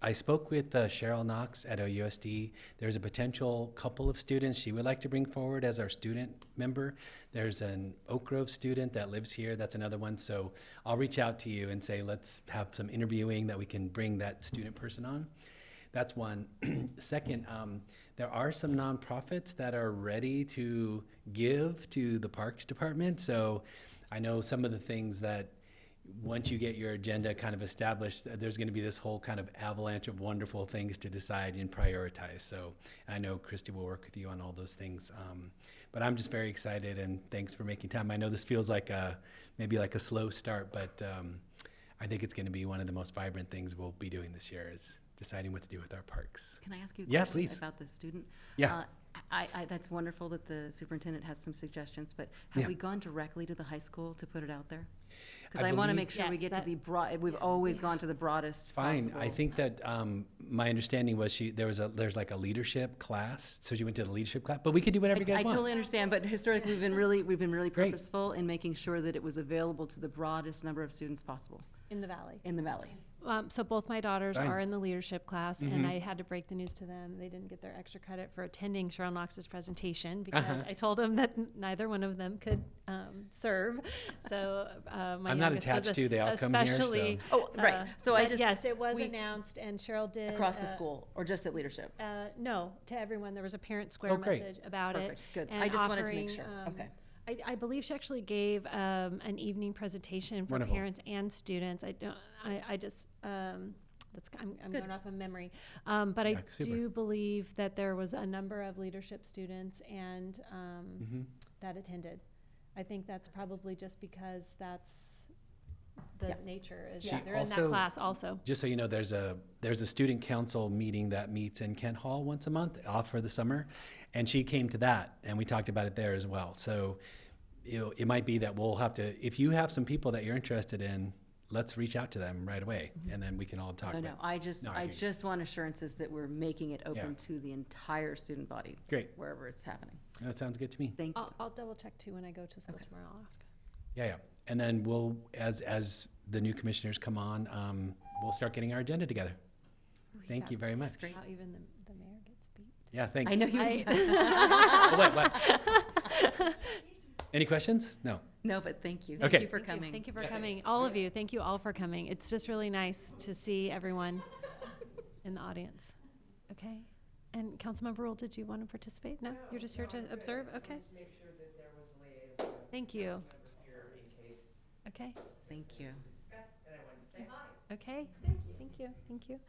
I spoke with Cheryl Knox at OUSD. There's a potential couple of students she would like to bring forward as our student member. There's an Oak Grove student that lives here. That's another one. So I'll reach out to you and say, let's have some interviewing that we can bring that student person on. That's one. Second, there are some nonprofits that are ready to give to the Parks Department. So I know some of the things that once you get your agenda kind of established, there's going to be this whole kind of avalanche of wonderful things to decide and prioritize. So I know Christy will work with you on all those things. But I'm just very excited, and thanks for making time. I know this feels like maybe like a slow start, but I think it's going to be one of the most vibrant things we'll be doing this year is deciding what to do with our parks.
Can I ask you a
Yeah,
question
please.
about the student?
Yeah.
That's wonderful that the superintendent has some suggestions, but have
Yeah.
we gone directly to the high school to put it out there? Because
I
I want to
believe-
make sure we
Yes,
get to
that-
the broad, we've always gone to the broadest
Fine.
possible.
I think that my understanding was there's like a leadership class, so she went to the leadership class. But we could do whatever you guys
I
want.
totally understand, but historically, we've been really
Great.
purposeful in making sure that it was available to the broadest number of students possible.
In the valley.
in the valley?
So both my daughters
Fine.
are in the leadership class,
Mhm.
and I had to break the news to them. They didn't get their extra credit for attending Cheryl Knox's presentation because I told them that neither one of them could serve. So my
I'm not
youngest was
attached to, they all come here, so.
especially,
Oh, right. So I
but
just,
yes, it was
we-
announced, and Cheryl did
across the school, or just at leadership?
No, to everyone. There was a parent square
Oh, great.
message about
Perfect,
it.
good.
and
I just wanted to make
offering,
sure. Okay.
I believe she actually gave an evening presentation for
Wonderful.
parents and students. I just I'm
Good.
going off of memory, but I
Yeah, super.
do believe that there was a number of leadership students and
Mhm.
that attended. I think that's probably just because that's the
Yeah.
nature. Is
She
that they're in
also-
that class also.
Just so you know, there's a student council meeting that meets in Kent Hall once a month, off for the summer, and she came to that, and we talked about it there as well. So, it might be that we'll have to, if you have some people that you're interested in, let's reach out to them right away, and then we can all talk.
No,
But
no, I just,
No, I
I
hear you.
just want assurances that we're making it open
Yeah.
to the entire student body,
Great,
wherever it's happening.
that sounds good to me.
Thank you.
I'll double check too when I go to school
Okay.
tomorrow. I'll ask.
Yeah. And then we'll, as the new commissioners come on, we'll start getting our agenda together. Thank you very much.
great.
How even the mayor gets beat.
Yeah, thanks.
I know you,
Oh, wait, what? Any questions? No.
no, but thank you.
Okay.
Thank you for
Thank you.
coming.
Thank you for coming. All of you, thank you all for coming. It's just really nice to see everyone in the audience. Okay? And Councilmember Rule, did you want to participate? No? You're just here to observe? Okay. Thank you. Okay.
Thank you.
Okay. Thank you. Thank you.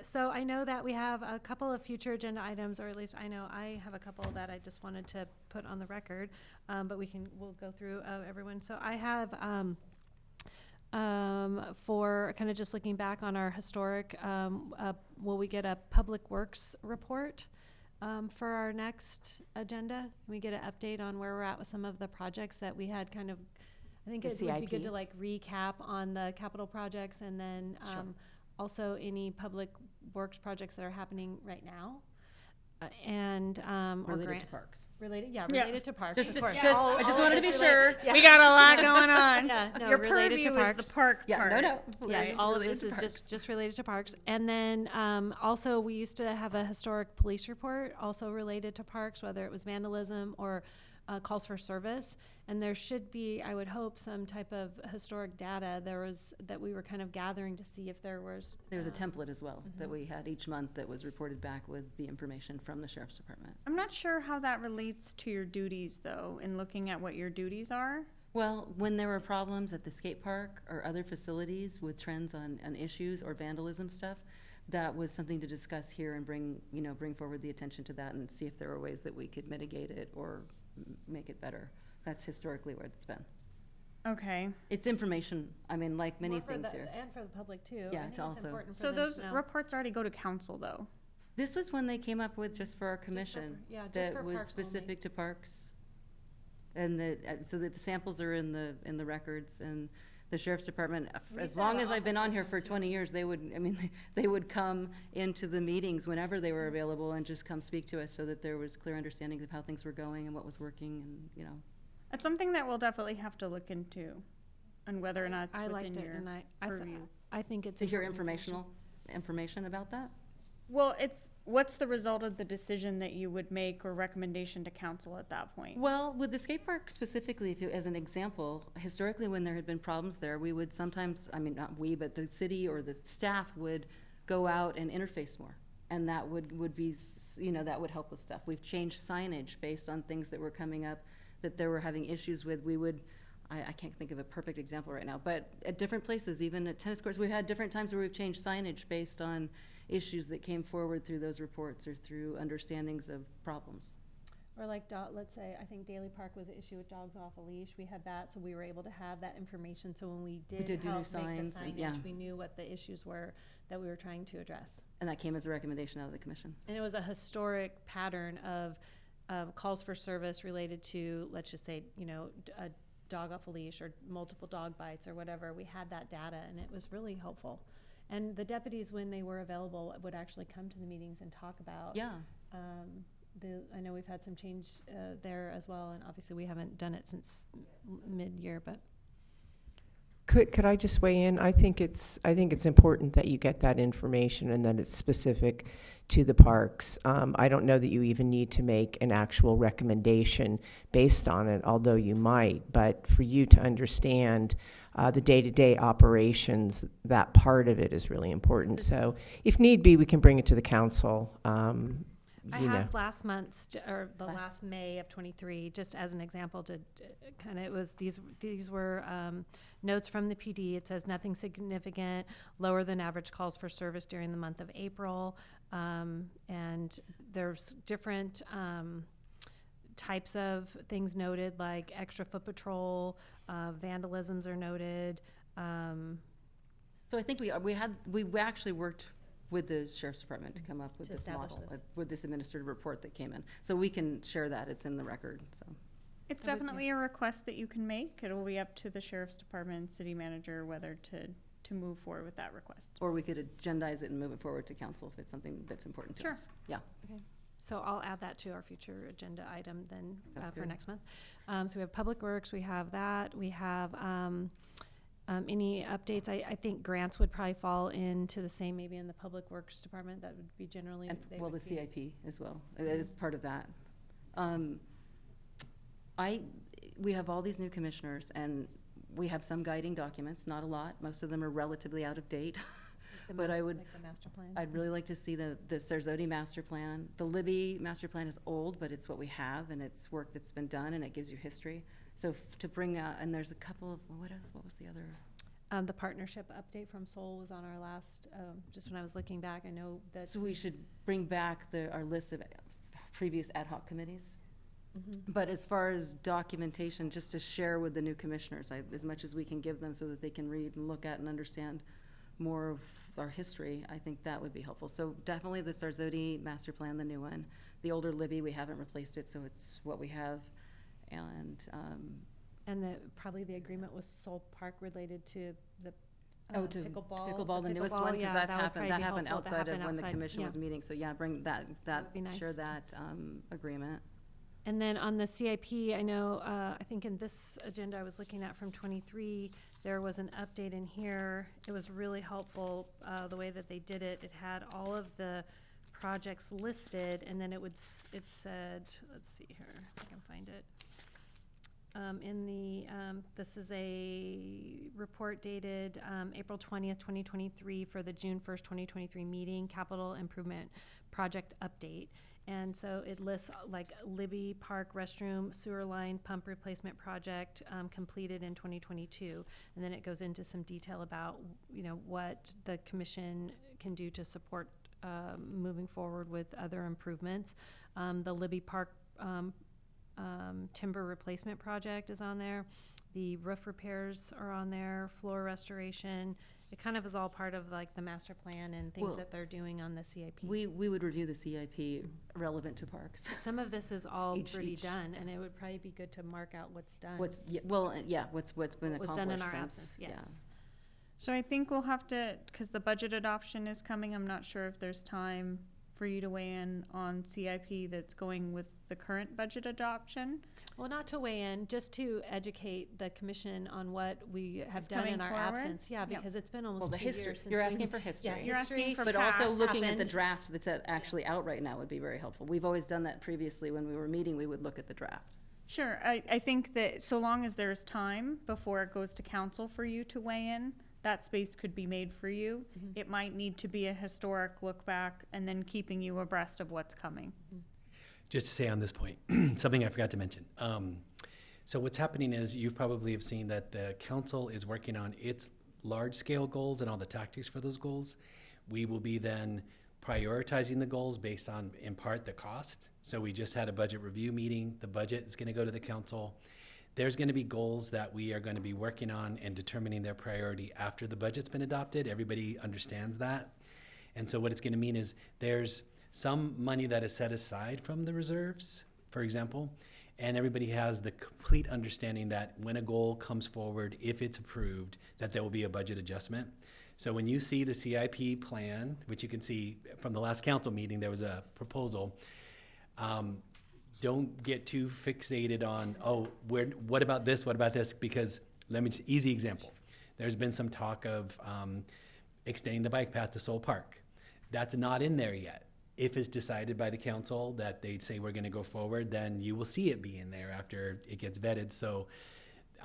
So I know that we have a couple of future agenda items, or at least I know I have a couple that I just wanted to put on the record, but we'll go through everyone. So I have, for kind of just looking back on our historic, will we get a public works report for our next agenda? Can we get an update on where we're at with some of the projects that we had kind of, I think
The
it would be good
CIP?
to like recap on the capital projects, and then also any public works projects that are happening right now. Or
Related
grant
to parks.
related,
Yeah.
related to parks,
Just,
of course.
I just wanted to be sure.
We got a lot going on.
Yeah, no,
Your
related to
purview is
parks.
the park
Yeah,
part.
no.
Yes,
Right,
all of
related
this
to
is
parks.
just related to parks. And then also, we used to have a historic police report, also related to parks, whether it was vandalism or calls for service. And there should be, I would hope, some type of historic data that we were kind of gathering to see if there was.
There was a template as well that
Mhm.
we had each month that was reported back with the information from the sheriff's department.
I'm not sure how that relates to your duties, though, in looking at what your duties are.
Well, when there were problems at the skate park or other facilities with trends on issues or vandalism stuff, that was something to discuss here and bring forward the attention to that and see if there were ways that we could mitigate it or make it better. That's historically where it's been.
Okay.
It's information, I mean, like many
More for
things
the-
here.
And for the public too.
Yeah,
I think
to
it's
also-
important for
So
them to
those
know.
reports already go to council, though.
This was one they came up with just for our commission.
Yeah, just
That
for
was
parks only.
specific to parks. And so that the samples are in the records, and the sheriff's department,
We
as
used to have
long
an
as I've been
office
on
in
here
there,
for
too.
20 years, they would come into the meetings whenever they were available and just come speak to us so that there was clear understanding of how things were going and what was working, and.
It's something that we'll definitely have to look into, and whether or not it's
I liked
within
it,
your
and
purview.
I think it's
To hear
important
information about that?
Well, what's the result of the decision that you would make or recommendation to council at that point?
Well, with the skate park specifically, as an example, historically, when there had been problems there, we would sometimes, I mean, not we, but the city or the staff would go out and interface more. And that would be, that would help with stuff. We've changed signage based on things that were coming up that they were having issues with. I can't think of a perfect example right now, but at different places, even at tennis courts, we've had different times where we've changed signage based on issues that came forward through those reports or through understandings of problems.
Or like, let's say, I think Daly Park was an issue with dogs off a leash. We had that, so we were able to have that information. So when we did
did do new
help make
signs
the
and-
signage,
yeah.
we knew what the issues were that we were trying to address.
And that came as a recommendation out of the commission.
And it was a historic pattern of calls for service related to, let's just say, a dog off a leash or multiple dog bites or whatever. We had that data, and it was really helpful. And the deputies, when they were available, would actually come to the meetings and talk about.
Yeah.
I know we've had some change there as well, and obviously we haven't done it since mid-year, but
Could I just weigh in? I think it's important that you get that information and that it's specific to the parks. I don't know that you even need to make an actual recommendation based on it, although you might. But for you to understand the day-to-day operations, that part of it is really important. So if need be, we can bring it to the council.
I
you know.
have last month's, or the last May of '23, just as an example to kind of, it was, these were notes from the PD. It says nothing significant, lower than average calls for service during the month of April. And there's different types of things noted, like extra foot patrol, vandalisms are noted.
So I think we actually worked with the sheriff's department to come up with
To
this
establish
model,
this.
with this administrative report that came in. So we can share that, it's in the record, so.
It's definitely a request that you can make. It'll be up to the sheriff's department and city manager whether to move forward with that request.
Or we could agendize it and move it forward to council if it's something that's important to
Sure.
us. Yeah.
So I'll add that to our future agenda item then
That's
for
good.
next month. So we have Public Works, we have that, we have any updates. I think grants would probably fall into the same, maybe in the Public Works Department. That would be generally.
And,
they
well,
would
the
be-
CIP as well, as part of that. We have all these new commissioners, and we have some guiding documents, not a lot. Most of them are relatively out of date.
the
but I
mas-
would-
like the master plan.
I'd really like to see the Sarzodi master plan. The Libby master plan is old, but it's what we have, and it's work that's been done, and it gives you history. So to bring out, and there's a couple of, what was the other?
The partnership update from Seoul was on our last, just when I was looking back, I know that.
So we should bring back our list of previous ad hoc committees.
Mhm.
But as far as documentation, just to share with the new commissioners, as much as we can give them so that they can read and look at and understand more of our history, I think that would be helpful. So definitely the Sarzodi master plan, the new one. The older Libby, we haven't replaced it, so it's what we have. And,
And probably the agreement with Seoul Park related to the
to
pickleball.
the newest one, because
yeah,
that's
that would
happened,
probably
that
be
happened
helpful to
outside of
happen
when the
outside,
commission
yeah.
was meeting. So yeah, bring that,
That'd be
share
nice.
that, agreement.
And then on the CIP, I know, I think in this agenda I was looking at from '23, there was an update in here. It was really helpful, the way that they did it. It had all of the projects listed, and then it said, let's see here, if I can find it. This is a report dated, April 20th, 2023 for the June 1st, 2023 meeting, capital improvement project update. And so it lists like Libby Park restroom sewer line pump replacement project, completed in 2022. And then it goes into some detail about, what the commission can do to support, moving forward with other improvements. The Libby Park, timber replacement project is on there. The roof repairs are on there, floor restoration. It kind of is all part of like the master plan and things
Well,
that they're doing on the CIP.
We would review the CIP relevant to parks.
Some of this is all
Each-
pretty
each-
done, and it would probably be good to mark out what's done.
What's been
What
accomplished
was done in our
since,
absence, yes.
So I think we'll have to, because the budget adoption is coming, I'm not sure if there's time for you to weigh in on CIP that's going with the current budget adoption.
Well, not to weigh in, just to educate the commission on what we have
Is
done in
coming
our
forward?
absence. Yeah,
Yep.
because it's been
Well,
almost
the
2
history,
years since
you're
we-
asking for history.
Yeah,
You're asking
history,
for
But also
past
looking at the
happened.
draft that's actually out right now would be very helpful. We've always done that previously. When we were meeting, we would look at the draft.
Sure, I think that so long as there's time before it goes to council for you to weigh in, that space could be made for you. It might need to be a historic look back and then keeping you abreast of what's coming.
Just to say on this point, something I forgot to mention. So what's happening is you probably have seen that the council is working on its large-scale goals and all the tactics for those goals. We will be then prioritizing the goals based on, in part, the cost. So we just had a budget review meeting. The budget is going to go to the council. There's going to be goals that we are going to be working on and determining their priority after the budget's been adopted. Everybody understands that. And so what it's going to mean is there's some money that is set aside from the reserves, for example, and everybody has the complete understanding that when a goal comes forward, if it's approved, that there will be a budget adjustment. So when you see the CIP plan, which you can see from the last council meeting, there was a proposal. Don't get too fixated on, what about this, because easy example. There's been some talk of extending the bike path to Soul Park. That's not in there yet. If it's decided by the council that they say we're going to go forward, then you will see it be in there after it gets vetted. So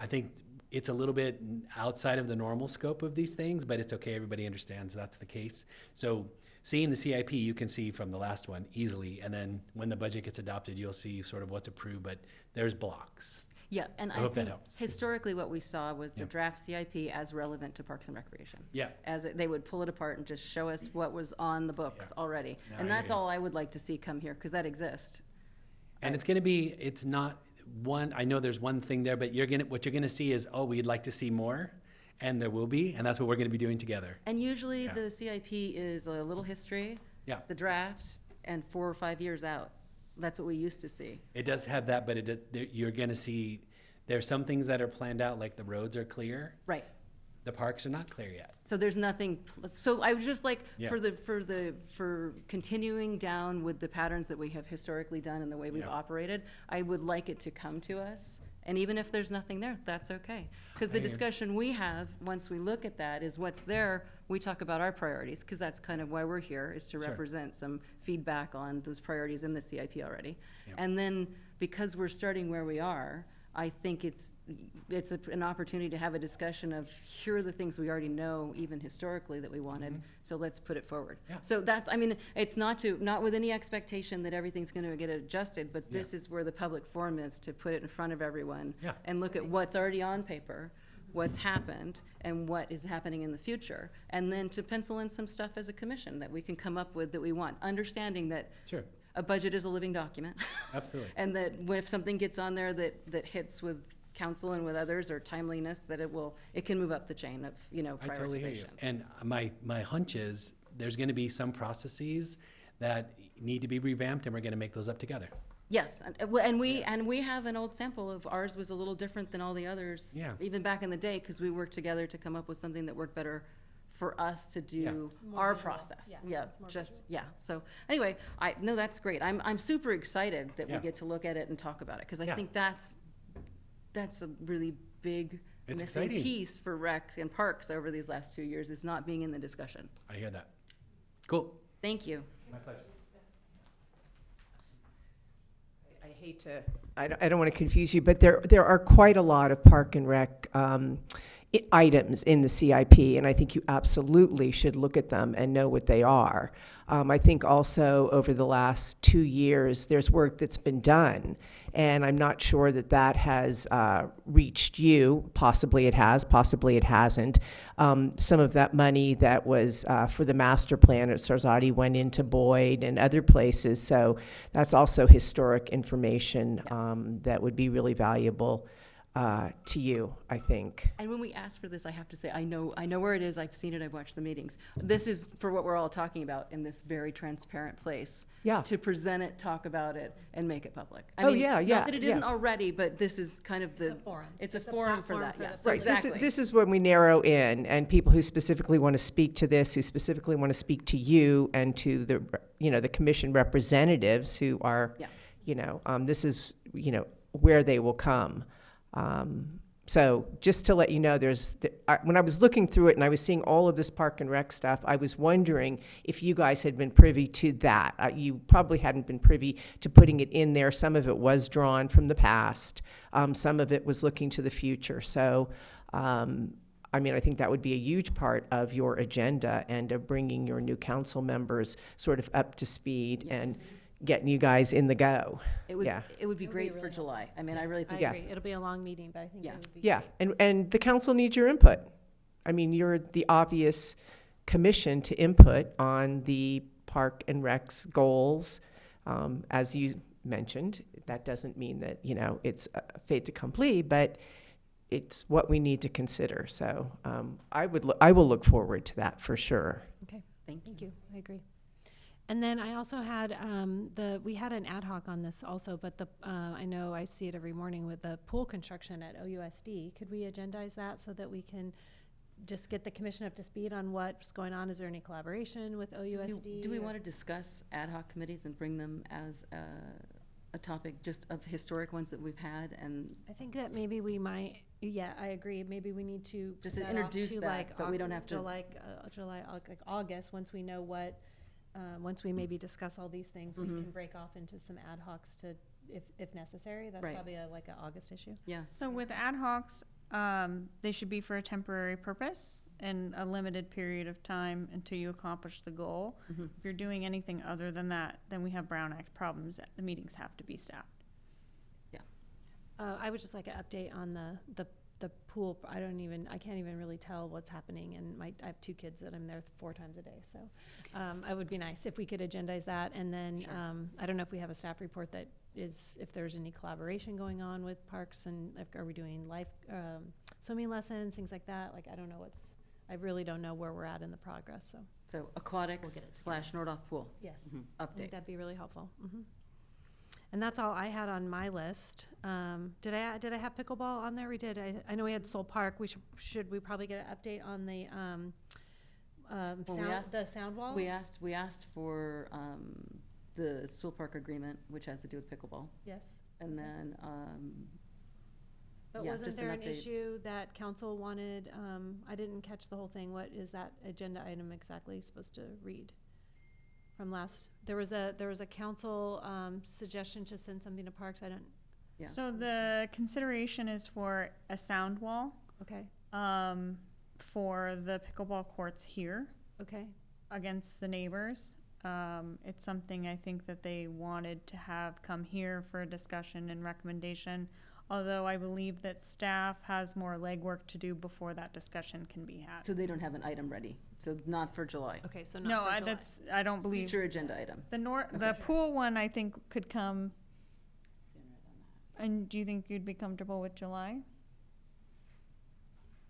I think it's a little bit outside of the normal scope of these things, but it's okay. Everybody understands that's the case. So seeing the CIP, you can see from the last one easily. And then when the budget gets adopted, you'll see sort of what's approved, but there's blocks.
Yeah, and
I
I
hope that
think
helps.
historically what we saw was the
Yeah.
draft CIP as relevant to Parks and Recreation.
Yeah.
They would pull it apart and just show us what was on the books already.
No,
And
I
that's
hear you.
all I would like to see come here, because that exists.
And it's going to be, it's not one, I know there's one thing there, but what you're going to see is, oh, we'd like to see more. And there will be, and that's what we're going to be doing together.
And usually
Yeah.
the CIP is a little history,
Yeah.
the draft, and 4 or 5 years out. That's what we used to see.
It does have that, but you're going to see, there's some things that are planned out, like the roads are clear.
Right.
The parks are not clear yet.
So there's nothing, so I was just like,
Yeah.
for continuing down with the patterns that we have historically done and the way we've
Yeah.
operated, I would like it to come to us. And even if there's nothing there, that's okay. Because
I
the
hear you.
discussion we have, once we look at that, is what's there, we talk about our priorities, because that's kind of why we're here, is to
Sure.
represent some feedback on those priorities in the CIP already.
Yep.
And then, because we're starting where we are, I think it's an opportunity to have a discussion of, here are the things we already know, even historically, that we wanted, so let's put it forward.
Yeah.
So that's, I mean, it's not with any expectation that everything's gonna get adjusted, but this is where the public forum is, to put it in front of everyone.
Yeah.
And look at what's already on paper, what's happened, and what is happening in the future. And then to pencil in some stuff as a commission that we can come up with that we want, understanding that
Sure,
a budget is a living document.
absolutely.
And that if something gets on there that hits with council and with others, or timeliness, that it can move up the chain of,
I totally hear you.
prioritization.
And my hunch is, there's going to be some processes that need to be revamped, and we're going to make those up together.
Yes, and we have an old sample of ours was a little different than all the others.
Yeah.
Even back in the day, because we worked together to come up with something that worked better for us to do our process. Yeah, so, anyway, that's great. I'm super excited that we
Yeah.
get to look at it and talk about it, because I
Yeah.
think that's a really big
It's
missing
exciting.
piece for rec and parks over these last 2 years, is not being in the discussion.
I hear that. Cool.
Thank you.
My pleasure.
I hate to, I don't want to confuse you, but there are quite a lot of park and rec items in the CIP, and I think you absolutely should look at them and know what they are. I think also over the last 2 years, there's work that's been done, and I'm not sure that has reached you. Possibly it has, possibly it hasn't. Some of that money that was for the master plan at Sarzati went into Boyd and other places, so that's also historic information that would be really valuable to you, I think.
And when we ask for this, I have to say, I know where it is, I've seen it, I've watched the meetings. This is for what we're all talking about in this very transparent place.
Yeah.
To present it, talk about it, and make it public.
Oh, yeah, yeah,
Not that it
yeah.
isn't already, but this is kind of the. It's a forum for
platform
that,
for the
yes,
Right,
exactly.
this is when we narrow in, and people who specifically want to speak to this, who specifically want to speak to you and to the, the commission representatives who are,
Yeah.
this is, where they will come. So just to let you know, when I was looking through it and I was seeing all of this park and rec stuff, I was wondering if you guys had been privy to that. You probably hadn't been privy to putting it in there. Some of it was drawn from the past. Some of it was looking to the future. So, I think that would be a huge part of your agenda and of bringing your new council members sort of up to speed and
Yes.
getting you guys in the go.
It would,
yeah.
it would be
It would be
great for
really
July. I mean, I really
I
think.
agree.
Yes.
It'll be a long meeting, but I think
Yeah.
it would be.
Yeah, and the council needs your input. I mean, you're the obvious commission to input on the park and rec's goals. As you mentioned, that doesn't mean that, it's a fait accompli, but it's what we need to consider. So I will look forward to that for sure.
Okay,
Thank
thank you. I agree. And then I also had we had an ad hoc on this also, but I know I see it every morning with the pool construction at OUSD. Could we agendize that so that we can just get the commission up to speed on what's going on? Is there any collaboration with OUSD?
Do we want to discuss ad hoc committees and bring them as a topic just of historic ones that we've had? And
I think that maybe we might, Yeah, I agree. Maybe we need to
Just
put that off
introduce
to,
that,
like,
but we don't have to-
like August, once we know what, once we maybe discuss all these things, we
Mhm.
can break off into some ad hocs to, if necessary. That's
Right.
probably like an August issue.
Yeah.
So with ad hocs, they should be for a temporary purpose and a limited period of time until you accomplish the goal.
Mhm.
If you're doing anything other than that, then we have Brown Act problems. The meetings have to be staffed.
I would just like an update on the pool. I can't even really tell what's happening, and I have 2 kids that I'm there 4 times a day, so, it would be nice if we could agendize that, and then,
Sure.
I don't know if we have a staff report that is, if there's any collaboration going on with parks, and if, are we doing swimming lessons, things like that, like, I don't know I really don't know where we're at in the progress, so,
So aquatics
get it
/ Nordhoff pool
yes.
Mhm.
I think
update.
that'd be really helpful. And that's all I had on my list. Did I have pickleball on there? We did. I know we had Soul Park. Should we probably get an update on the sound wall?
We asked for the Sewell Park agreement, which has to do with pickleball,
Yes.
and then
But
yeah,
wasn't
just an
there an
update.
issue that council wanted? I didn't catch the whole thing. What is that agenda item exactly supposed to read? From last, there was a council suggestion to send something to parks. I don't.
Yeah.
So the consideration is for a sound wall,
Okay.
for the pickleball courts here
Okay.
against the neighbors. It's something I think that they wanted to have come here for a discussion and recommendation, although I believe that staff has more legwork to do before that discussion can be had.
So they don't have an item ready, so not for July.
Okay. So
No,
not for July.
I don't believe,
Future agenda item.
the pool one I think could come,
Sooner than that.
and do you think you'd be comfortable with July?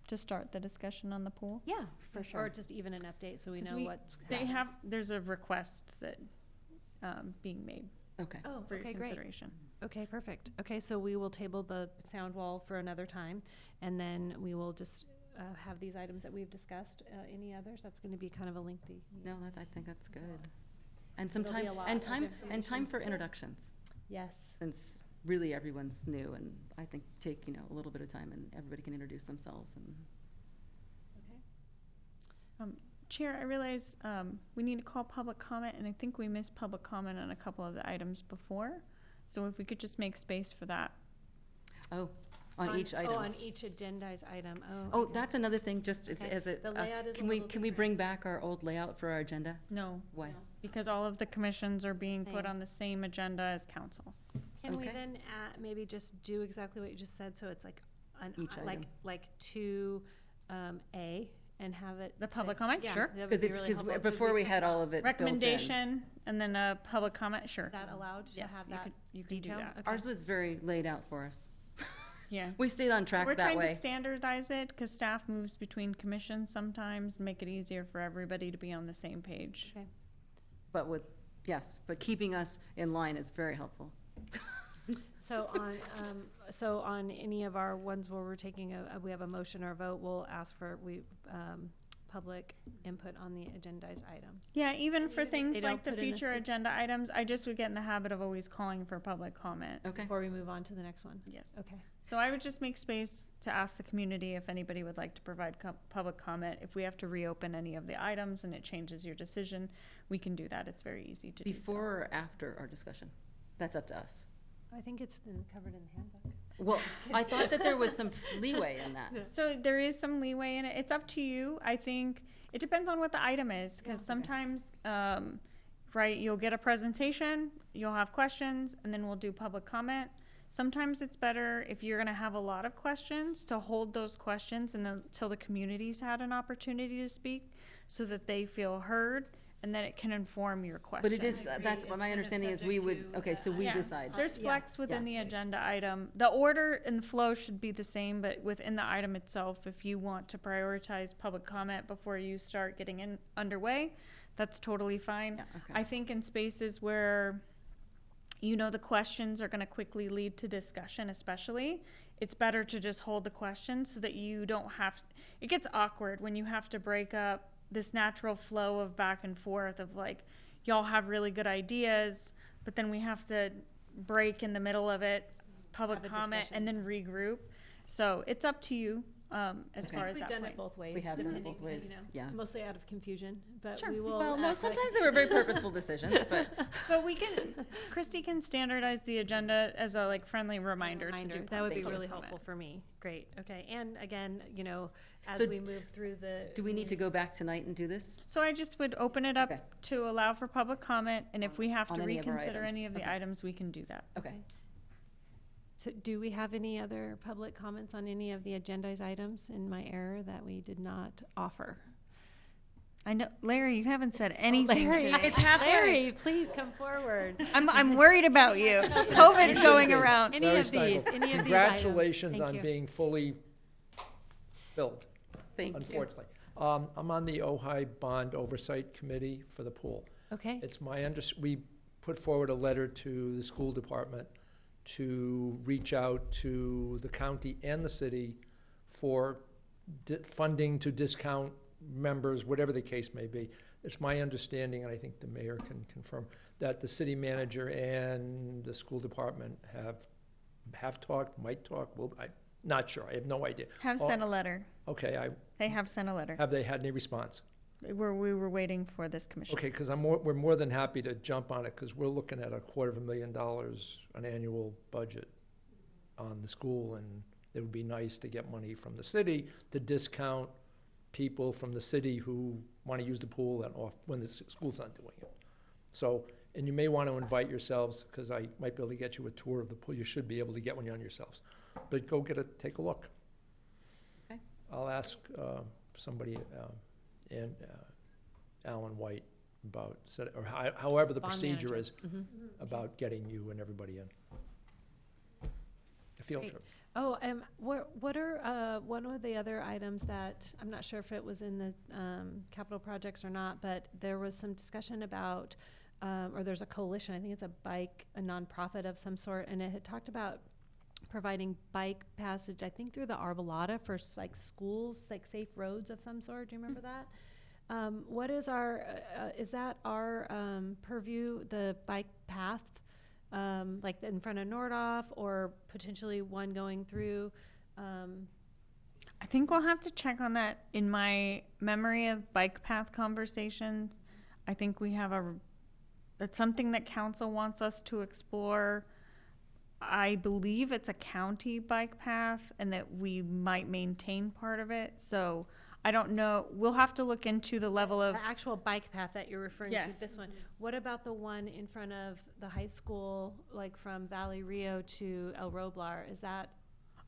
To start the discussion on the pool?
Yeah, for
Or
sure.
just even an update so we
'Cause
know
we-
what.
They
has-
there's a request that, being made
Okay.
Oh,
for your
okay, great.
consideration.
Okay, perfect. Okay, so we will table the sound wall for another time, and then we will just have these items that we've discussed. Any others? That's going to be kind of a lengthy meeting.
No, I think that's good. And some
It'll be
time,
a lot
and
of
time
information.
for introductions,
Yes.
since really everyone's new, and I think take, a little bit of time and everybody can introduce themselves and.
Chair, I realize we need to call public comment, and I think we missed public comment on a couple of the items before. So if we could just make space for that.
Oh, on each item.
Oh, on each agendized item. Oh.
Oh,
okay.
that's another thing, just
Okay.
as a,
The layout is a
can we
little
bring back our old layout for our agenda?
No,
Why?
because all of the commissions are being put
Same.
on the same agenda as council.
Can we
Okay.
then maybe just do exactly what you just said? So it's like
Each item.
like 2A and have it.
The
say-
public comment?
Yeah,
Sure.
that would
Because
be
it's,
really helpful, 'cause
before we
took
had
it
all
out.
of it built in.
Recommendation, and then a public comment, sure.
Is that allowed to
Yes,
have
you
that
could, you can do
detail?
that.
Okay.
Ours was very laid out for us.
Yeah.
We stayed on track
We're
that
trying to
way.
standardize it, because staff moves between commissions sometimes, make it easier for everybody to be on the same page.
Okay.
But but keeping us in line is very helpful.
So on any of our ones where we're taking we have a motion or a vote, we'll ask for public input on the agendized item.
Yeah, even for
if
things
they don't
like the
put in a
future agenda items, I just would get in the habit of always calling for public comment.
Okay.
Before we move on to the next one.
Yes.
Okay.
So I would just make space to ask the community if anybody would like to provide public comment. If we have to reopen any of the items and it changes your decision, we can do that. It's very easy to do so.
Before or after our discussion? That's up to us.
I think it's covered in the handbook.
Well, I thought that there was some leeway in that.
So there is some leeway in it. It's up to you. I think it depends on what the item is, because sometimes, right, you'll get a presentation, you'll have questions, and then we'll do public comment. Sometimes it's better if you're gonna have a lot of questions to hold those questions until the community's had an opportunity to speak, so that they feel heard and that it can inform your question.
But it is, that's what my understanding is, we would, okay, so we
Yeah.
decide.
There's
Yeah.
flex within
Yeah.
the agenda item. The order and the flow should be the same, but within the item itself, if you want to prioritize public comment before you start getting underway, that's totally fine.
Yeah, okay.
I think in spaces where, the questions are gonna quickly lead to discussion especially, it's better to just hold the questions so that you don't have, it gets awkward when you have to break up this natural flow of back and forth of like, y'all have really good ideas, but then we have to break in the middle of it, public
Have a
comment,
discussion.
and then regroup. So it's up to you, as
Okay.
far as
We've
that
done
point.
it both ways.
We have done it
depending,
both ways, yeah.
Mostly out of confusion, but
Sure.
we will.
Well, no,
act like-
sometimes they were very purposeful decisions, but
But we can, Christy can standardize the agenda as a like friendly reminder to do.
That would be
Thank you.
really helpful for me. Great, okay. And again, as
So
we move through the.
do we need to go back tonight and do this?
So I just would open it up
Okay.
to allow for public comment, and if we have
On
to
any of our
reconsider
items.
any of the
Okay.
items, we can do that.
Okay.
So do we have any other public comments on any of the agendized items in my error that we did not offer?
I know, Larry, you haven't said anything
Larry,
today.
it's Larry, please come forward.
I'm worried about you. COVID's going
be.
around.
Any
Larry
of these,
Steingold,
any of these items.
Congratulations
Thank
on
you.
being fully filled,
Thank you.
unfortunately. I'm on the Ojai Bond Oversight Committee for the pool.
Okay,
It's my we put forward a letter to the school department to reach out to the county and the city for funding to discount members, whatever the case may be. It's my understanding, and I think the mayor can confirm, that the city manager and the school department have talked, might talk, I'm not sure, I have no idea.
Have sent a letter.
Okay,
They have sent a letter.
have they had any response?
We were waiting for this commission.
Okay, because we're more than happy to jump on it, because we're looking at $250,000 an annual budget on the school, and it would be nice to get money from the city to discount people from the city who want to use the pool and off, when the school's not doing it. So, and you may want to invite yourselves, because I might be able to get you a tour of the pool. You should be able to get one on yourselves. But go take a look.
Okay.
I'll ask somebody, and Alan White about, or however the
Bond
procedure
manager.
is about getting you and everybody in. A field
Great.
trip.
oh, what are one of the other items that, I'm not sure if it was in the capital projects or not, but there was some discussion about, or there's a coalition, I think it's a nonprofit of some sort, and it had talked about providing bike passage, I think through the Arbolata for like schools, like safe roads of some sort. Do you remember that? What is is that our purview, the bike path, like in front of Nordhoff, or potentially one going through?
I think we'll have to check on that. In my memory of bike path conversations, I think we have that's something that council wants us to explore. I believe it's a county bike path and that we might maintain part of it. So I don't know. We'll have to look into the level of.
The actual bike path that you're referring
Yes.
to, this one. What about the one in front of the high school, like from Valley Rio to El Roblar? Is that,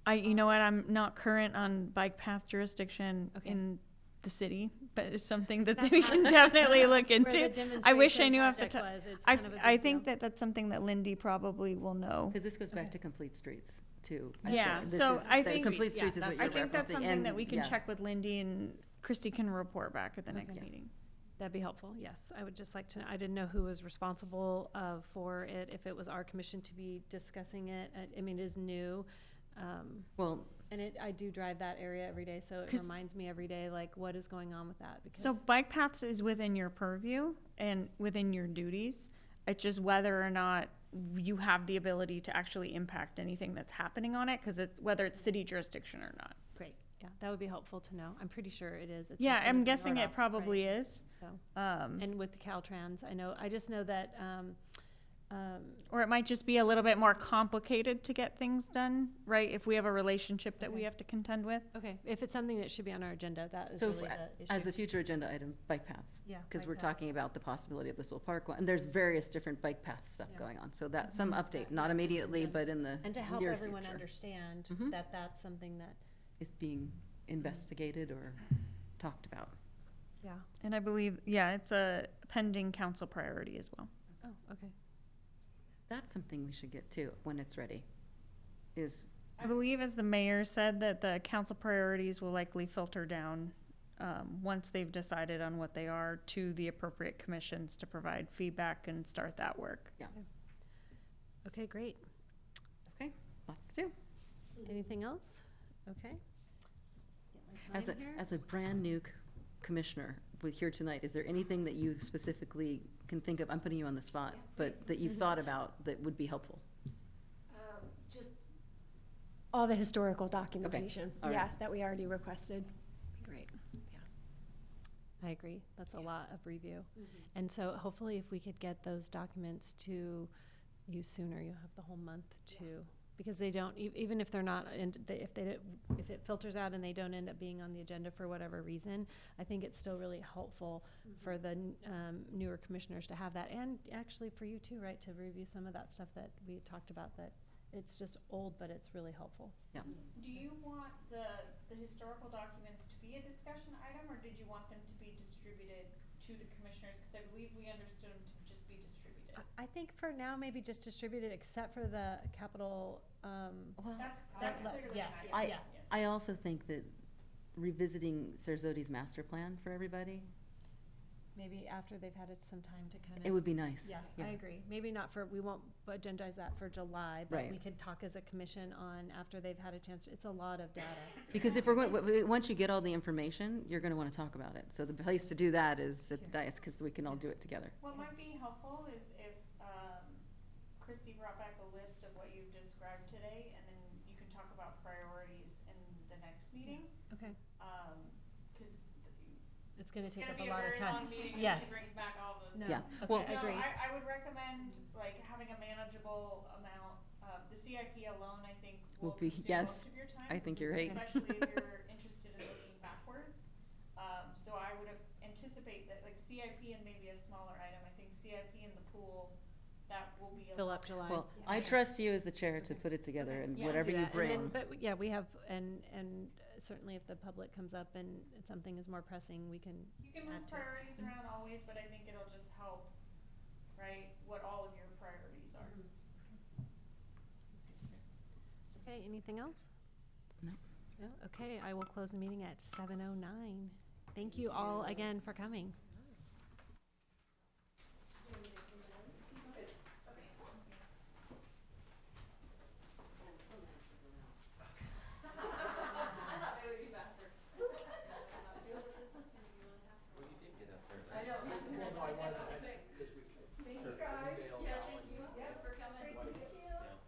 You know what? I'm not current on bike path jurisdiction
Okay.
in the city, but it's something that
That's
we
not-
can definitely look
where the
into. I wish I
demonstration
knew off the
project
top.
was? It's kind of a
I
big
think
deal.
that's something that Lindy probably will know.
Because this goes back
Okay.
to complete streets too.
Yeah,
This
so
is-
I
the
think-
complete
Yeah,
streets is what
that's
you're
I think that's
referencing,
something
and-
that we can
yeah.
check with Lindy, and Christy can report back at the next
Okay.
meeting.
That'd be helpful, yes. I would just like to know, I didn't know who was responsible for it, if it was our commission to be discussing it. I mean, it is new.
Well,
And I do drive that area every day, so it
'Cause-
reminds me every day, like, what is going on with that?
So
Because
bike paths is within your purview and within your duties. It's just whether or not you have the ability to actually impact anything that's happening on it, because it's whether it's city jurisdiction or not.
Great, yeah, that would be helpful to know. I'm pretty sure it is. It's
Yeah,
in front
I'm
of the
guessing it
Nordhoff,
probably
right?
is.
So,
Um,
and with the Caltrans, I just know that,
or it might just be a little bit more complicated to get things done, right? If we have a relationship that we
Okay.
have to contend with.
okay, if it's something that should be on our agenda, that is
so
really
if-
the issue.
as a future agenda item, bike paths.
Yeah,
Because
bike
we're
paths.
talking about the possibility of the Soul Park one, and there's various different bike path stuff
Yeah.
going on. So that, some
Mhm.
update,
Yeah,
not
just
immediately,
some-
but in the
And to help
near
everyone
future,
understand
Mhm.
that that's something that,
is being investigated or talked about.
yeah,
And I believe, yeah, it's a pending council priority as well.
oh, okay.
That's something we should get to when it's ready, is,
I believe, as the mayor said, that the council priorities will likely filter down once they've decided on what they are to the appropriate commissions to provide feedback and start that work.
Okay, great.
okay, lots to do.
Anything else? Okay. Let's get my
As a,
time here.
as a brand-new commissioner with here tonight, is there anything that you specifically can think of, I'm putting you on the spot, but that you've thought about that would be helpful?
Just
all the historical documentation.
all
Yeah,
right.
that we already requested.
Great, yeah. I agree, that's a lot of review. And so hopefully if we could get those documents to you sooner, you'll have the whole month to, because they don't, even if they're not, if it filters out and they don't end up being on the agenda for whatever reason, I think it's still really helpful for the newer commissioners to have that, and actually for you too, right, to review some of that stuff that we talked about, that it's just old, but it's really helpful.
Yeah.
Do you want the historical documents to be a discussion item, or did you want them to be distributed to the commissioners? Because I believe we understood them to just be distributed.
I think for now, maybe just distributed, except for the capital,
Well,
That's
less,
clearly
yeah,
an
I-
item. Yes.
I also think that revisiting Sarzoti's master plan for everybody,
maybe after they've had it some time to kind of.
it would be nice.
Yeah, I agree. Maybe not for, we won't agendize that for July, but
Right.
we could talk as a commission on after they've had a chance. It's a lot of data.
Because if we're going, once you get all the information, you're gonna wanna talk about it. So the place to do that is at the dais, cause we can all do it together.
What might be helpful is if Christy brought back a list of what you've described today, and then you can talk about priorities in the next meeting.
Okay.
Because
It's gonna
it's
take
gonna
up a
be a
lot of
very
time.
long meeting when
Yes.
she brings back all of those
No.
things.
Yeah.
Okay,
Well-
So
agreed.
I would recommend like having a manageable amount, the CIP alone, I think, will
Will be-
consume
yes,
most of your time.
I think you're right.
Especially if you're interested in looking backwards. So I would anticipate that like CIP and maybe a smaller item, I think CIP in the pool, that will be a
Fill
lot.
up July.
Well,
Yeah.
I trust you as the chair to put it together and
Yeah,
whatever
Do
you
that. And then-
bring.
But, yeah, we have, and certainly if the public comes up and something is more pressing, we can
You can
add
move
to it.
priorities around always, but I think it'll just help, right, what all of your priorities are.
Okay, anything else?
No.
No, okay, I will close the meeting at 7:09. Thank you all again for coming.